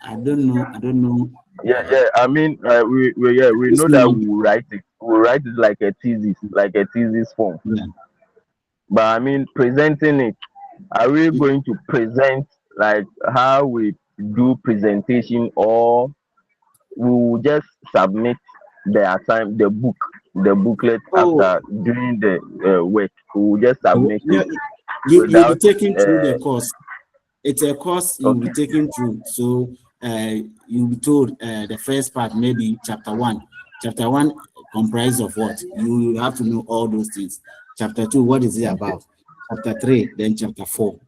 I don't know.
Yeah. I mean, we
This
know that
one,
we write it. We write it like a thesis form.
yeah.
But I mean, presenting it. Are we going to present like how we do presentation, or we will just submit the booklet
Oh,
after doing the work? We will just submit
yeah,
it
you'll be
without.
taken through the course. It's a course you'll be
Okay.
taken through. So you'll be told the first part, maybe chapter 1. Chapter 1 comprises of what? You have to know all those things. Chapter 2, what is it about? Chapter 3, then chapter 4.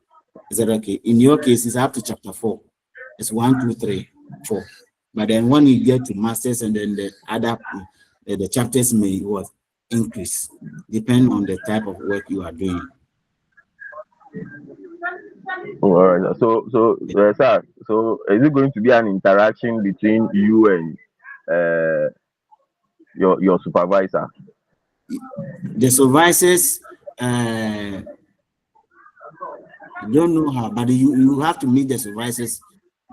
Is that okay? In your case, it's up to chapter 4. It's 1, 2, 3, 4. But then when you get to masters and then the other the chapters may what increase, depending on the type of work you are doing.
Oh, all right. Sir, so is it going to be an interaction between you and your supervisor?
The supervisors, I don't know how, but you have to meet the supervisors,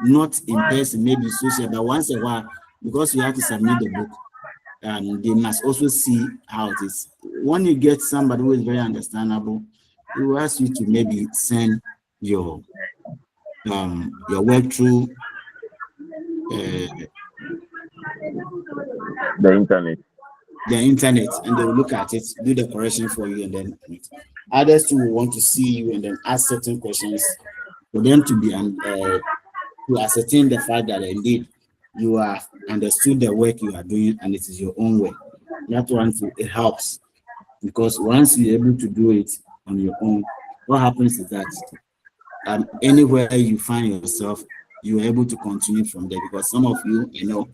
not in person, maybe social, but once a while, because you have to submit the book. They must also see how it is. When you get somebody who is very understandable, he will ask you to maybe send your work through
The internet.
the internet, and they will look at it, do the correction for you, and then others too will want to see you and then ask certain questions for them to be to ascertain the fact that indeed you have understood the work you are doing and it is your own work. That one too, it helps, because once you're able to do it on your own, what happens is that anywhere you find yourself, you're able to continue from there, because some of you,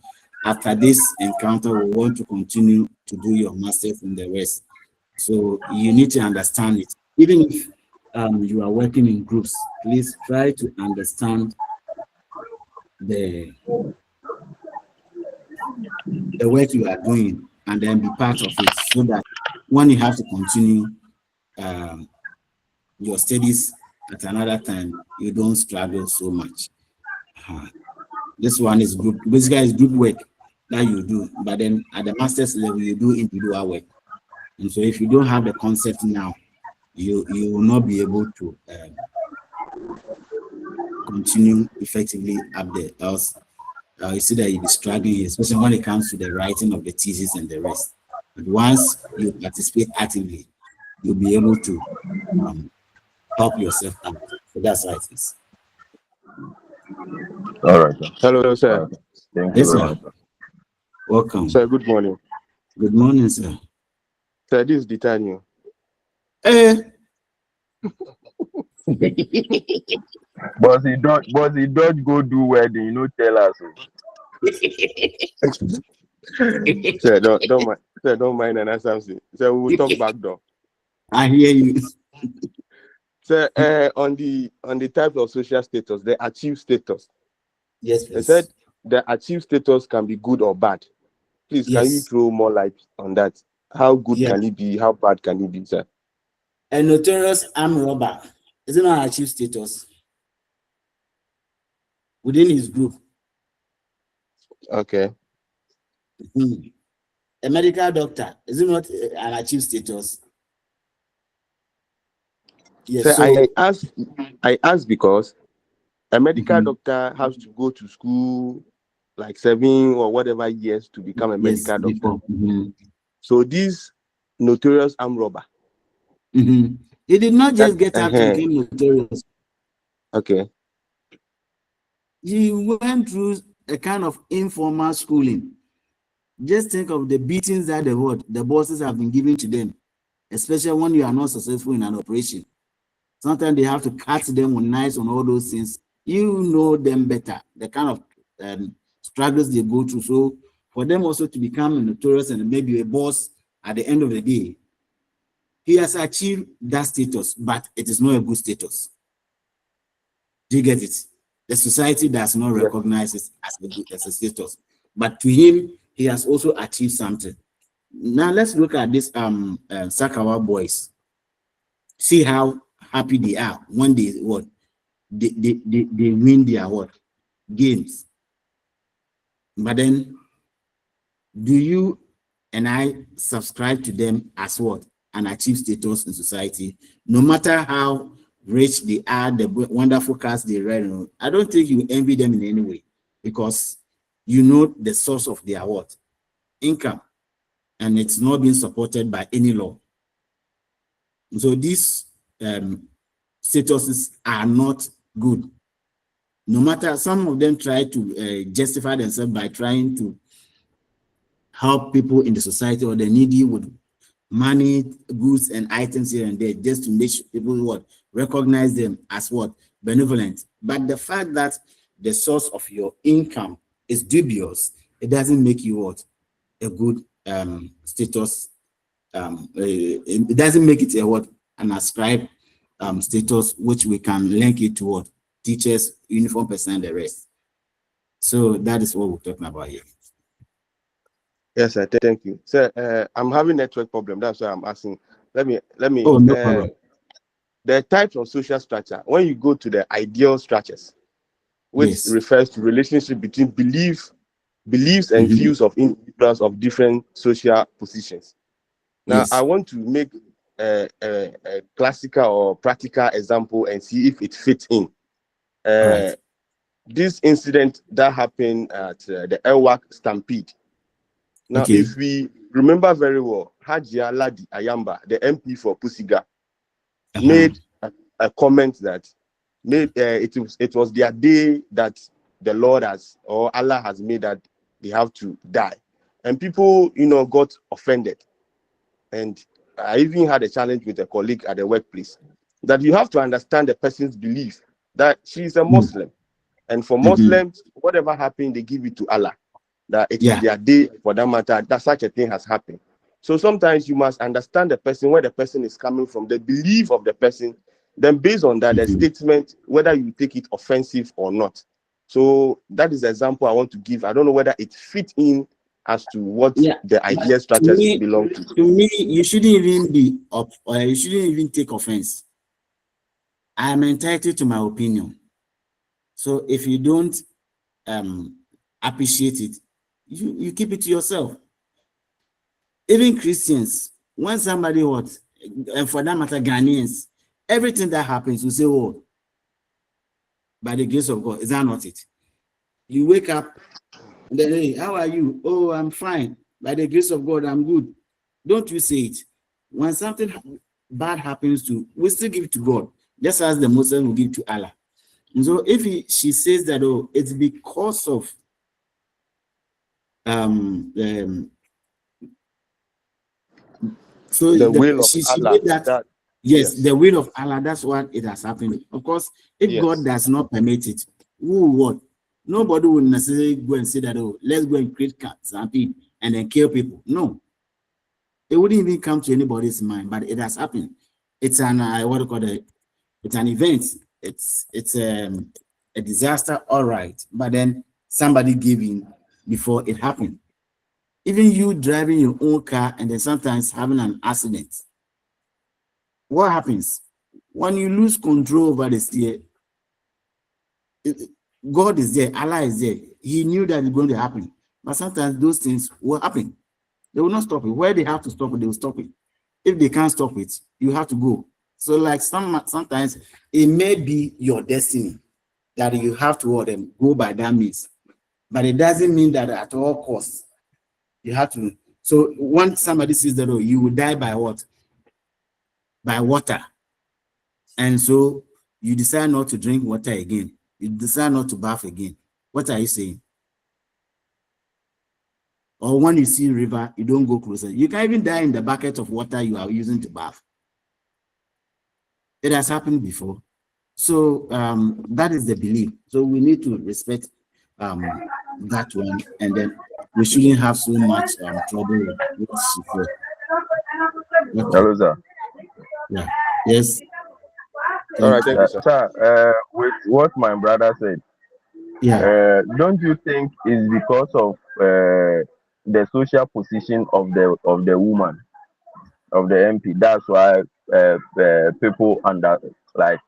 after this encounter will want to continue to do your masters and the rest. So you need to understand it. Even if you are working in groups, please try to understand the work you are doing and then be part of it, so that when you have to continue your studies at another time, you don't struggle so much. This one is group, basically it's group work that you do, but then at the master's level you do individual work. And so if you don't have the concept now, you will not be able to continue effectively up there, else you see that you'll be struggling, especially when it comes to the writing of the thesis and the rest. But once you participate actively, you'll be able to help yourself out. So that's how it is.
All right, sir.
Hello, sir.
Thank you
Yes,
very
sir.
much.
Welcome.
Sir, good morning.
Good morning, sir.
Sir, this is Daniel.
But he don't go do wedding, tell us.
Sir, don't mind. Sir, don't mind and something. Sir, we will talk back door.
I hear you.
Sir, on the type of social status, the achieved status.
Yes,
They
please.
said the achieved status can be good or bad. Please, can you
Yes.
throw more light on that? How good
Yeah.
can it be? How bad can it be, sir?
A notorious armed robber, is it not achieved status within his group?
Okay.
a medical doctor, is it not an achieved status? Yes.
So
So
I asked because a medical
Mhm.
doctor has to go to school like 7 or whatever years to become a
Yes,
medical doctor.
before.
So this notorious armed robber.
He did not
That
just get up to become notorious.
okay.
He went through a kind of informal schooling. Just think of the beatings that the bosses have been giving to them, especially when you are not successful in an operation. Sometimes they have to cut them on knives on all those things. You know them better, the kind of struggles they go through. So for them also to become notorious and maybe a boss at the end of the day, he has achieved that status, but it is not a good status. Do you get it? The society does not
Yes.
recognize it as a status, but to him, he has also achieved something. Now let's look at this Sakawa boys. See how happy they are when they win their games. But then, do you and I subscribe to them as an achieved status in society? No matter how rich they are, the wonderful cars they ride, I don't think you envy them in any way, because you know the source of their income, and it's not being supported by any law. So these statuses are not good. No matter, some of them try to justify themselves by trying to help people in the society or the needy with money, goods, and items here and there, just to make sure people recognize them as benevolent. But the fact that the source of your income is dubious, it doesn't make you a good status. It doesn't make it an ascribed status, which we can link it to teachers, uniform person, and the rest. So that is what we're talking about here.
Yes, sir. Thank you. Sir, I'm having network problem. That's why I'm asking. Let me.
Oh, no problem.
The types of social structure, when you go to the ideal structures, which
Yes.
refers to relationship between beliefs and views of individuals of different social positions. Now,
Yes.
I want to make a classical or practical example and see if it fits in.
Right.
This incident that happened at the Elwak Stampede. Now,
Okay.
if we remember very well, Hajia Ladi Ayamba, the MP for Pusiga, made a comment that it was their day that the Lord has, or Allah has made, that they have to die. And people, got offended. And I even had a challenge with a colleague at the workplace that you have to understand the person's belief that she is a Muslim. And for Muslims, whatever happened, they give it to Allah. That it is their day, for that matter, that such a thing has happened. So sometimes you must understand the person, where the person is coming from, the belief of the person. Then based on that, the statement, whether you take it offensive or not. So that is the example I want to give. I don't know whether it fits in as to what the idea structures belong to.
To me, you shouldn't even be up, or you shouldn't even take offense. I am entitled to my opinion. So if you don't appreciate it, you keep it to yourself. Even Christians, when somebody and for that matter, Ghanaians, everything that happens, we say, oh, by the grace of God. Is that not it? You wake up and then, hey, how are you? Oh, I'm fine. By the grace of God, I'm good. Don't you say it? When something bad happens we still give it to God, just as the Muslim will give to Allah. And so if she says that, oh, it's because of so
the will of
she
Allah,
made that, yes, the will of Allah, that's what it has happened. Of course, if God does not permit it, nobody will necessarily go and say that, oh, let's go and create something and then kill people. No, it wouldn't even come to anybody's mind, but it has happened. It's an it's an event. It's a disaster, all right, but then somebody gave in before it happened. Even you driving your own car and then sometimes having an accident. What happens? When you lose control over the steer, God is there, Allah is there. He knew that it's going to happen. But sometimes those things will happen. They will not stop it. Where they have to stop it, they will stop it. If they can't stop it, you have to go. So like sometimes it may be your destiny that you have to go by that means. But it doesn't mean that at all costs you have to. So when somebody says that, oh, you will die by what? By water. And so you decide not to drink water again. You decide not to bath again. What are you saying? Or when you see river, you don't go closer. You can even die in the bucket of water you are using to bath. It has happened before. So that is the belief. So we need to respect that one, and then we shouldn't have so much trouble with what she said. Okay.
Hello, sir.
Yeah. Yes.
All right, thank you, sir.
Sir, with what my brother said,
Yeah.
don't you think it's because of the social position of the woman, of the MP? That's why people under, like,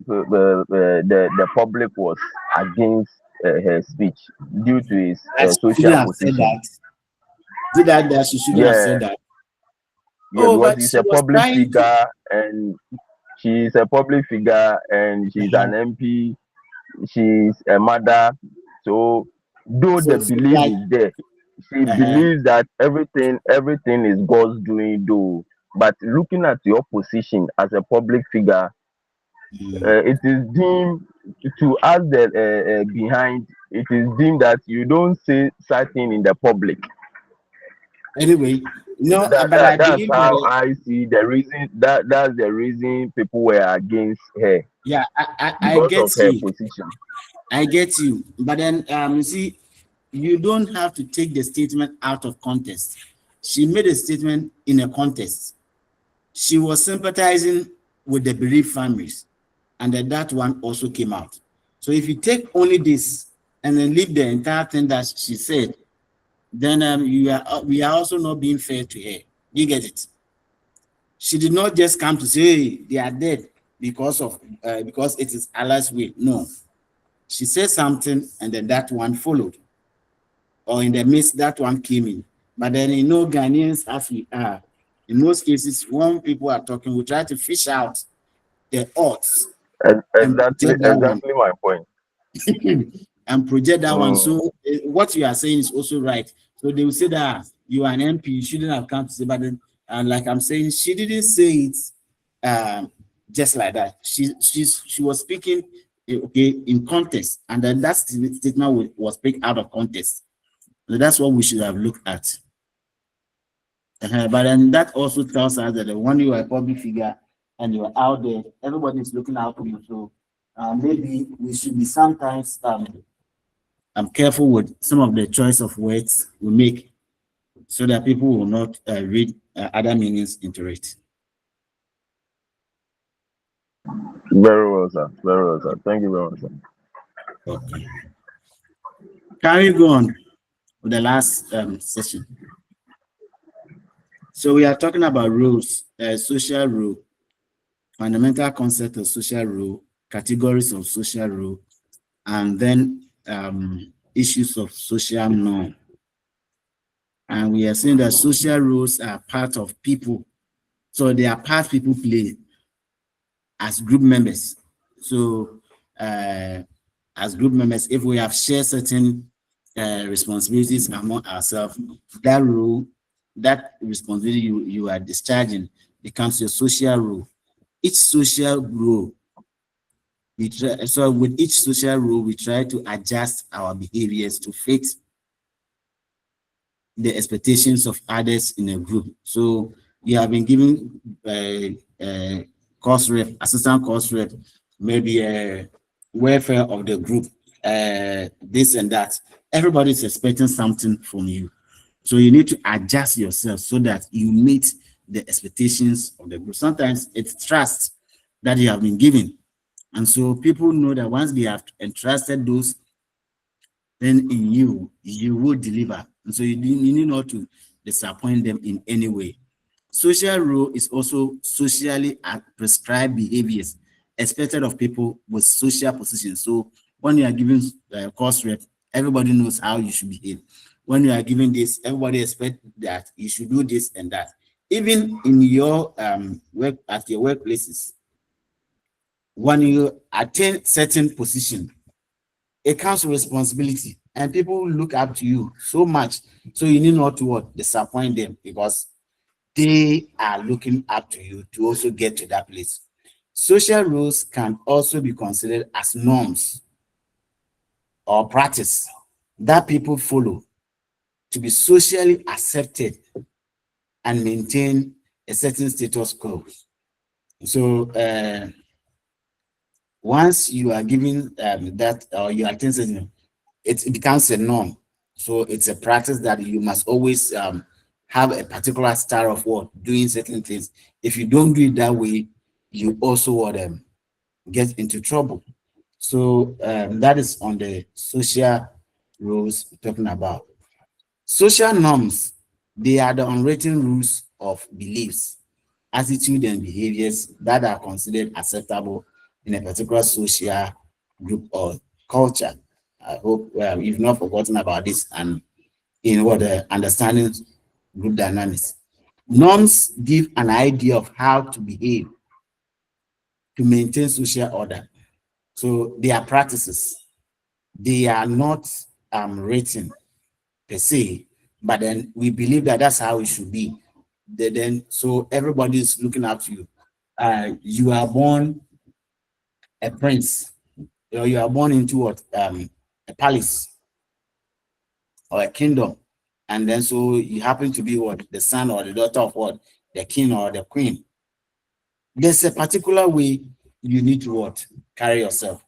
the public was against her speech due to his
She
social
shouldn't have said
position.
that. Did that she shouldn't have
Yeah,
said that.
yeah,
Oh,
because
but
he's
she
a
was
public
trying to.
figure, and she's a public figure, and she's an MP. She's a mother. So though
So
the
it's
belief
like,
is there, she believes that everything is God's doing, though. But looking at your position as a public figure, it is deemed to us the behind. It is deemed that you don't say something in the public.
anyway, no,
That,
but I
that's
believe
how
that.
I see the reason. That's the reason people were against her,
Yeah, I
because
get
of her
you.
position.
I get you. But then, you see, you don't have to take the statement out of context. She made a statement in a context. She was sympathizing with the bereaved families, and then that one also came out. So if you take only this and then leave the entire thing that she said, then we are also not being fair to her. You get it? She did not just come to say, hey, they are dead because it is Allah's will. No. She said something, and then that one followed. Or in the midst, that one came in. But then, Ghanaians, as we are, in most cases, when people are talking, we try to fish out the odds and project that one.
Exactly my point.
And project that one.
Mm.
So what you are saying is also right. So they will say that you are an MP, you shouldn't have come to say, but then, like I'm saying, she didn't say it just like that. She was speaking in context, and then that statement was picked out of context. So that's what we should have looked at. But then that also tells us that when you are a public figure and you are out there, everybody is looking out for you. So maybe we should be sometimes careful with some of the choice of words we make, so that people will not read other meanings into it.
Very well, sir. Very well, sir. Thank you very much, sir.
Okay. Can we go on with the last session? So we are talking about rules, social rule, fundamental concept of social rule, categories of social rule, and then issues of social norm. And we are saying that social rules are part of people. So they are part people play as group members. So as group members, if we have shared certain responsibilities among ourselves, that rule, that responsibility you are discharging becomes your social rule. Each social rule, with each social rule, we try to adjust our behaviors to fit the expectations of others in a group. So you have been given course rep, assistant course rep, maybe a welfare of the group, this and that. Everybody is expecting something from you. So you need to adjust yourself so that you meet the expectations of the group. Sometimes it's trust that you have been given. And so people know that once they have entrusted those, then in you will deliver. And so you need not to disappoint them in any way. Social rule is also socially prescribed behaviors expected of people with social positions. So when you are giving course rep, everybody knows how you should behave. when you are given this, everybody expect that you should do this and that. Even in your work at your workplaces, when you attain certain position, it comes with responsibility, and people look up to you so much. So you need not to what, disappoint them, because they are looking up to you to also get to that place. Social rules can also be considered as norms or practice that people follow to be socially accepted and maintain a certain status quo. So once you are given that, or you attain certain, it becomes a norm. So it's a practice that you must always have a particular style of what, doing certain things. If you don't do it that way, you also would get into trouble. So that is on the social rules we're talking about. Social norms, they are the unwritten rules of beliefs, attitude, and behaviors that are considered acceptable in a particular social group or culture. I hope you've not forgotten about this, and in what understanding group dynamics. Norms give an idea of how to behave to maintain social order. So they are practices. They are not written per se, but then we believe that that's how it should be. Then so everybody is looking up to you. You are born a prince, or you are born into what, a palace or a kingdom, and then so you happen to be what, the son or the daughter of what, the king or the queen. There's a particular way you need to what, carry yourself,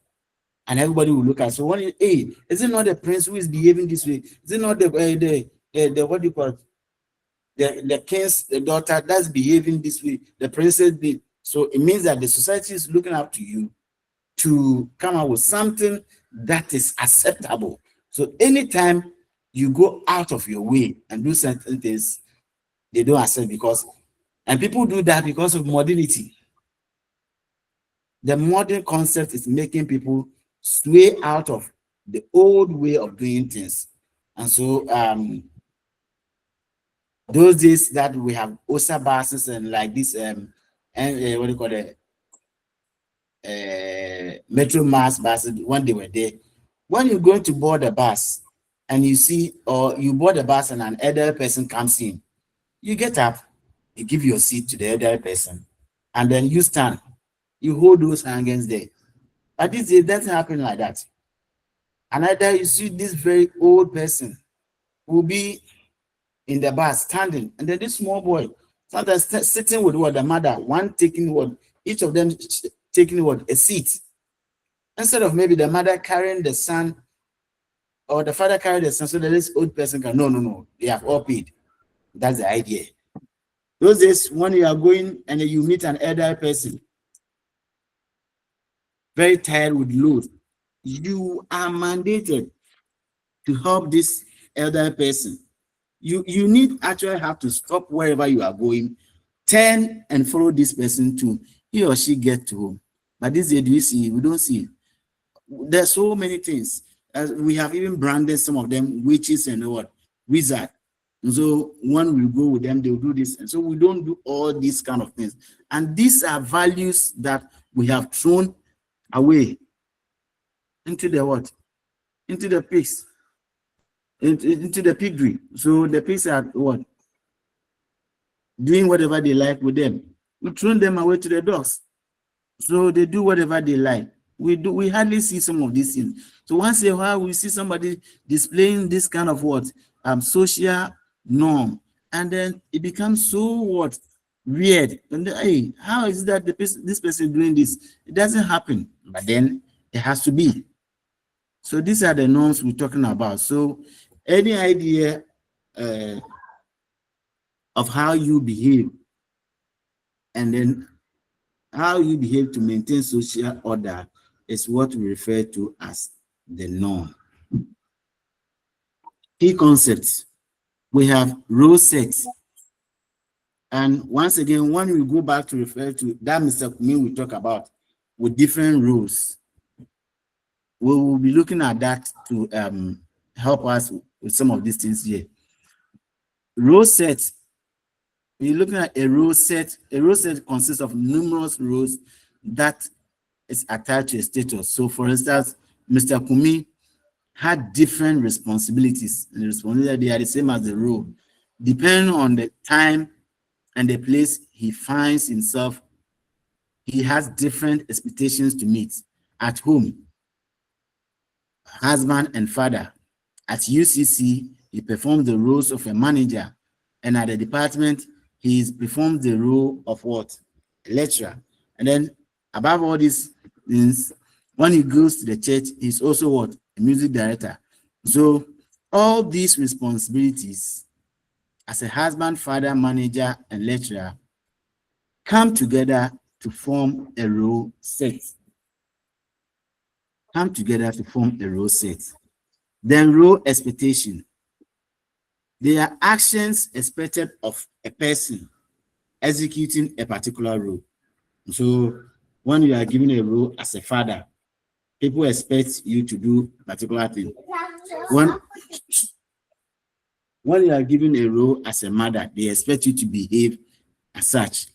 and everybody will look at. So when you, hey, is it not the prince who is behaving this way? Is it not the what do you call it? The king's the daughter that's behaving this way? The princess did. So it means that the society is looking up to you to come up with something that is acceptable. So anytime you go out of your way and do certain things, they don't accept, because, and people do that because of modernity. The modern concept is making people sway out of the old way of doing things. And so those days that we have OSA buses and like this and what do you call it, Metro Mass buses, when they were there, when you're going to board a bus and you see, or you board a bus and an elderly person comes in, you get up, you give your seat to the elderly person, and then you stand, you hold those hands there. But this day, it doesn't happen like that. And either you see this very old person will be in the bus standing, and then this small boy sometimes sitting with what, the mother, one taking what, each of them taking what, a seat, instead of maybe the mother carrying the son or the father carrying the son, so that this old person can, no, they have all paid. That's the idea. Those days when you are going and you meet an elderly person very tired with load, you are mandated to help this elderly person. You need actually have to stop wherever you are going, turn and follow this person to he or she get to home. But this day, do you see? We don't see. There's so many things. As we have even branded some of them witches and what, wizard. And so when we go with them, they'll do this. And so we don't do all these kind of things. And these are values that we have thrown away into the what? Into the pigs. Into the piggery. So the pigs are what? Doing whatever they like with them. We throw them away to the dogs. So they do whatever they like. We hardly see some of these things. So once in a while we see somebody displaying this kind of what? Social norm. And then it becomes so what? Weird. And then, hey, how is it that this person doing this? It doesn't happen. But then it has to be. So these are the norms we're talking about. So any idea of how you behave, and then how you behave to maintain social order, is what we refer to as the norm. Key concepts. We have rule sets. And once again, when we go back to refer to that Mr. Kumi we talk about with different rules, we will be looking at that to help us with some of these things here. Role set. You're looking at a role set. A role set consists of numerous roles that is attached to a status. So, for instance, Mr. Kumi had different responsibilities, and the responsibilities they are the same as the role, depending on the time and the place he finds himself. He has different expectations to meet. At home, husband and father. At UCC, he performs the roles of a manager, and at the department, he performs the role of what? A lecturer. And then, above all these things, when he goes to the church, he's also what? A music director. So, all these responsibilities as a husband, father, manager, and lecturer come together to form a role set. Come together to form a role set. Then role expectation. They are actions expected of a person executing a particular role. So when you are given a role as a father, people expect you to do a particular thing. When you are given a role as a mother, they expect you to behave as such.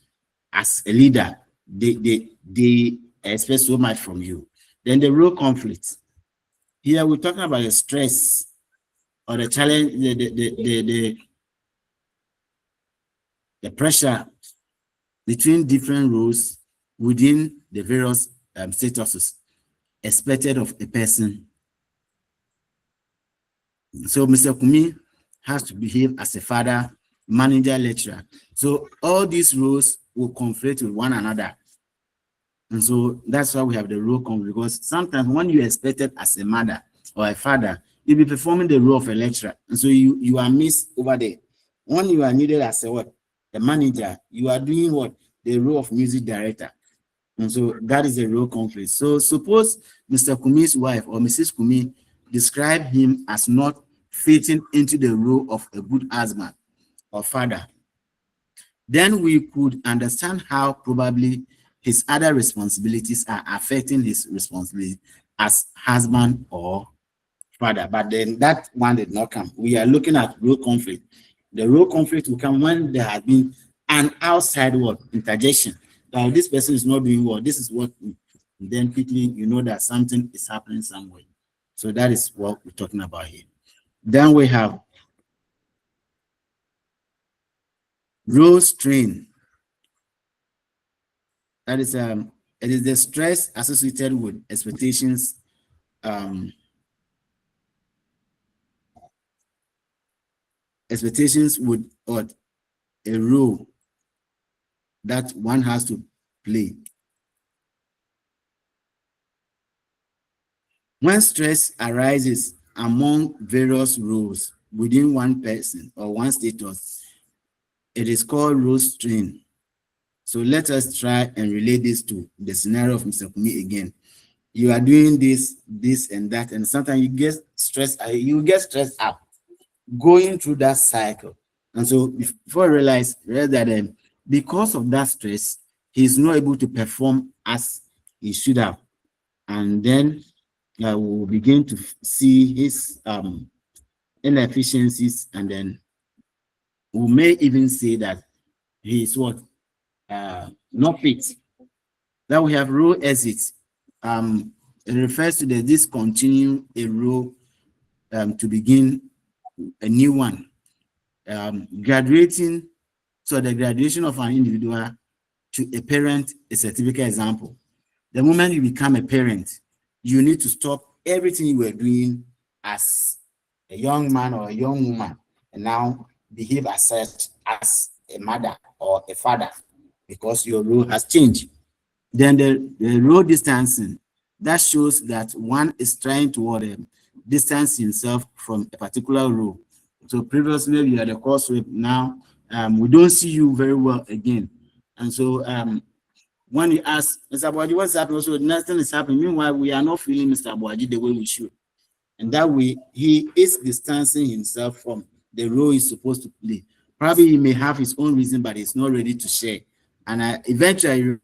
As a leader, they expect so much from you. Then the role conflict. Here we're talking about the stress or the challenge, the pressure between different roles within the various statuses expected of a person. So Mr. Kumi has to behave as a father, manager, lecturer. So all these roles will conflict with one another. And so that's why we have the role conflict, because sometimes when you're expected as a mother or a father, you'll be performing the role of a lecturer. And so you are missed over there. When you are needed as a what? The manager, you are doing what? The role of music director. And so that is a role conflict. So suppose Mr. Kumi's wife or Mrs. Kumi describe him as not fitting into the role of a good husband or father. Then we could understand how probably his other responsibilities are affecting his responsibility as husband or father. But then that one did not come. We are looking at role conflict. The role conflict will come when there has been an outside what? Interjection. Now this person is not doing what? This is what. Then quickly you know that something is happening somewhere. So that is what we're talking about here. Then we have role strain. That is it is the stress associated with expectations, expectations with what a role that one has to play. When stress arises among various roles within one person or one status, it is called role strain. So let us try and relate this to the scenario of Mr. Kumi again. You are doing this, this, and that, and sometimes you get stressed. You get stressed out going through that cycle. And so before I realize that because of that stress, he's not able to perform as he should have. And then we'll begin to see his inefficiencies, and then we may even say that he is what? Not fit. That we have role exit. It refers to the discontinue a role to begin a new one. Graduating, so the graduation of an individual to a parent is a typical example. The moment you become a parent, you need to stop everything you were doing as a young man or a young woman and now behave as such as a mother or a father, because your role has changed. Then the role distancing, that shows that one is trying to distance himself from a particular role. So previously you had a course rep, now we don't see you very well again. And so when you ask Mr. Abuaji what's happening, so nothing is happening. Meanwhile, we are not feeling Mr. Abuaji the way we should. And that way he is distancing himself from the role he's supposed to play. Probably he may have his own reason, but he's not ready to share. And eventually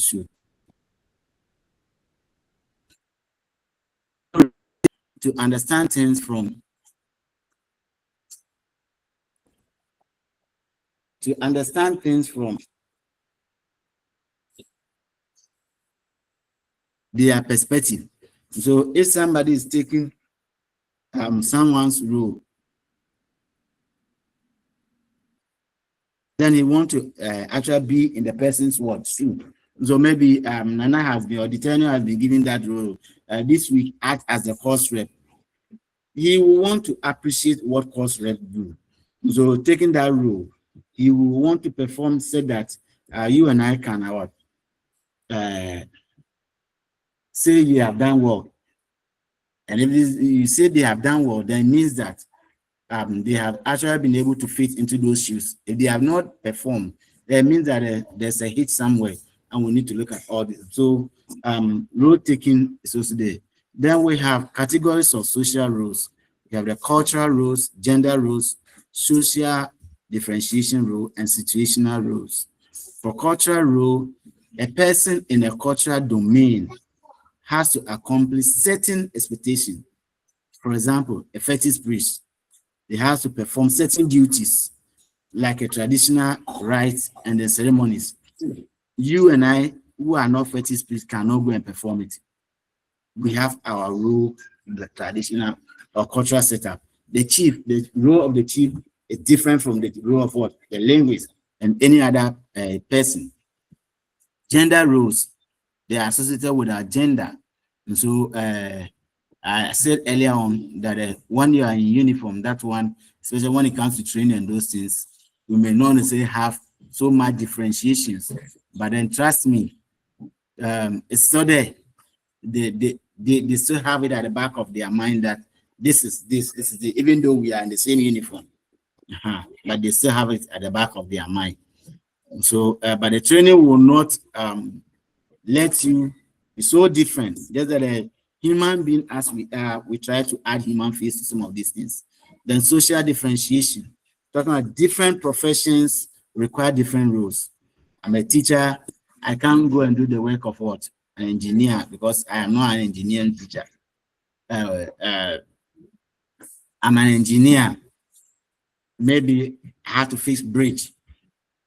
should. To understand things from their perspective. So if somebody is taking someone's role, then he want to actually be in the person's shoe. So maybe Nana has been, or the trainer has been given that role this week, act as the course rep. He will want to appreciate what course rep do. So taking that role, he will want to perform, so that you and I can say you have done well. And if you say they have done well, then it means that they have actually been able to fit into those shoes. If they have not performed, that means that there's a hit somewhere, and we need to look at all this. So role taking is also there. Then we have categories of social roles. We have the cultural roles, gender roles, social differentiation role, and situational roles. For cultural role, a person in a cultural domain has to accomplish certain expectations. For example, a fetish priest, they have to perform certain duties, like a traditional rites and the ceremonies. You and I, who are not fetish priests, cannot go and perform it. We have our role in the traditional or cultural setup. The role of the chief is different from the role of what? The linguist and any other person. Gender roles, they are associated with our gender. And so I said earlier on that when you are in uniform, that one, especially when it comes to training and those things, we may not necessarily have so much differentiations. But then trust me, it's still there. They still have it at the back of their mind that this is even though we are in the same uniform, but they still have it at the back of their mind. So, but the training will not let you be so different. Just that a human being as we are, we try to add human face to some of these things. Then social differentiation, talking about different professions require different roles. I'm a teacher. I can't go and do the work of what? An engineer, because I am not an engineering teacher. I'm an engineer. Maybe I have to fix bridge.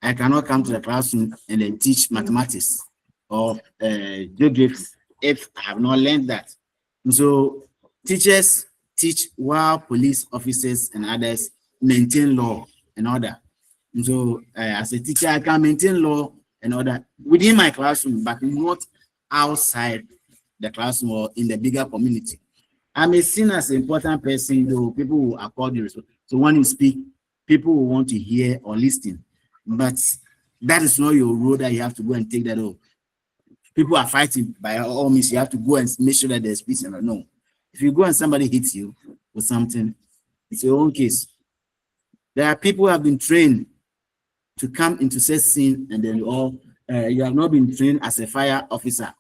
I cannot come to the classroom and then teach mathematics or geography if I have not learned that. So teachers teach while police officers and others maintain law and order. And so as a teacher, I can maintain law and order within my classroom, but not outside the classroom or in the bigger community. I'm seen as an important person, though people will accord you respect. So when you speak, people will want to hear or listen. But that is not your role that you have to go and take that over. People are fighting, by all means, you have to go and make sure that there's peace. And no, if you go and somebody hits you with something, it's your own case. There are people who have been trained to come into such scene, and then you have not been trained as a fire officer,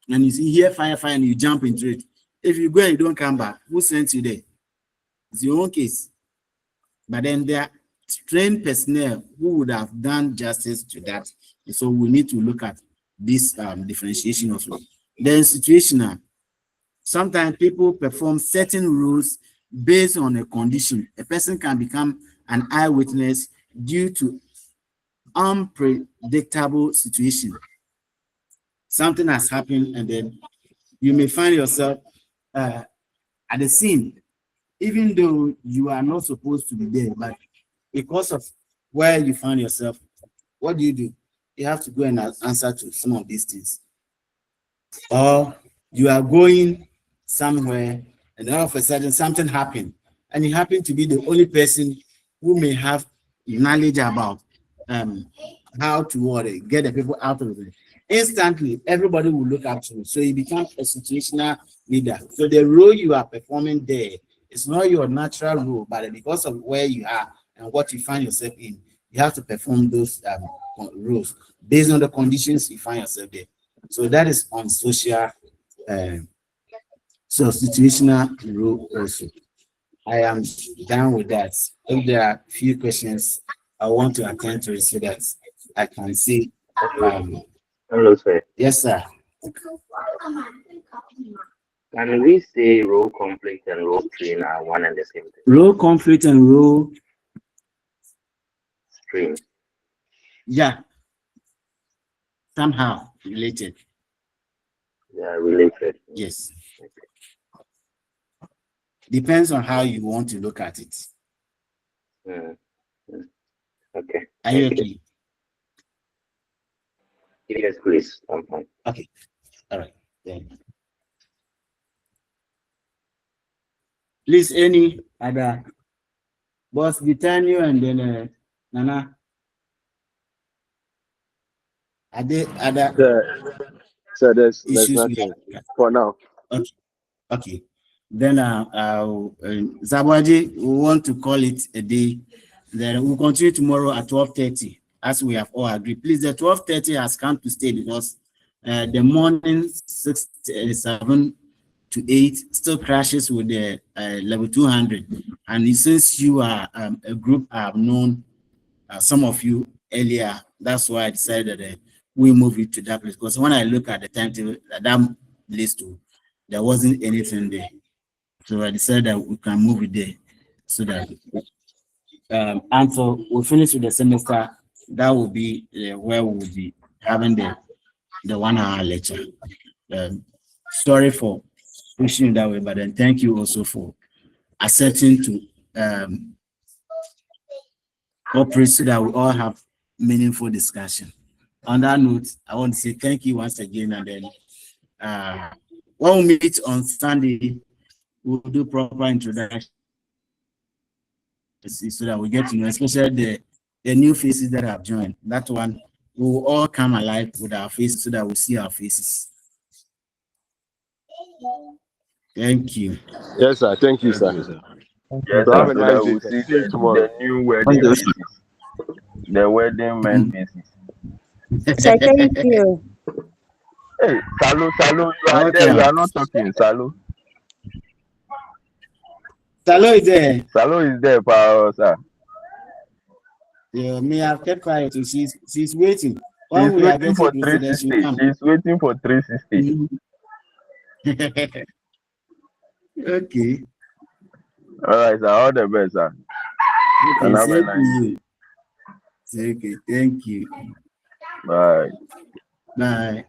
and you see here fire and you jump into it. If you go and you don't come back, who sent you there? It's your own case. But then there are trained personnel who would have done justice to that. And so we need to look at this differentiation also. Then situational. Sometimes people perform certain rules based on a condition. A person can become an eyewitness due to unpredictable situation. Something has happened, and then you may find yourself at the scene, even though you are not supposed to be there, but because of where you find yourself, what do? You have to go and answer to some of these things. Or you are going somewhere, and all of a sudden something happened, and you happen to be the only person who may have knowledge about how to get the people out of it. Instantly, everybody will look up to you. So you become a situational leader. So the role you are performing there is not your natural role, but because of where you are and what you find yourself in, you have to perform those roles based on the conditions you find yourself there. So that is on social, so situational role also. I am done with that. If there are a few questions, I want to attend to it so that I can see
Hello, sir.
Yes, sir.
Can we say role conflict and role stream are one and the same thing?
Role conflict and role,
Stream.
yeah, somehow related.
They are related.
Yes. Depends on how you want to look at it.
Mm. Okay.
Are you
Thank
okay?
Yes, please. I'm fine.
Okay. All right. Then. Please, any other boss Vitanio and then Nana. Are there other
So there's
issues we
nothing
have?
for now.
Okay. Okay. Then Zabwaji, we want to call it a day. Then we'll continue tomorrow at 12:30, as we have all agreed. Please, the 12:30 has come to stay because the morning 6, 7 to 8 still crashes with the level 200. And since you are a group I have known some of you earlier, that's why I decided that we move it to that place. Because when I look at the timetable, that list too, there wasn't anything there. So I decided that we can move it there so that until we finish with the semester, that will be where we will be having the 1 hour lecture. Sorry for pushing it that way, but then thank you also for accepting to cooperate so that we all have meaningful discussion. On that note, I want to say thank you once again, and then when we meet on Sunday, we'll do proper introduction so that we get to know, especially the new faces that have joined. That one we will all come alive with our faces so that we see our faces. Thank you.
Yes, sir. Thank you, sir.
Yes,
So have
sir.
a
So
nice
that
day,
we
sir.
see
See you tomorrow.
the new wedding faces, the wedding men faces.
So thank you.
Hey, Salu, you are there. You
Welcome.
are not talking, Salu.
Salo is there.
Salu is there, sir.
Yeah, me, I've kept quiet. She's waiting. When
She's
we are
waiting
getting
for
closer, then she'll
360.
come.
She's waiting for 360.
Okay.
All right, sir. All the best, sir. And
Okay,
have a
same to
nice day.
you. Okay, thank you.
Bye.
Bye.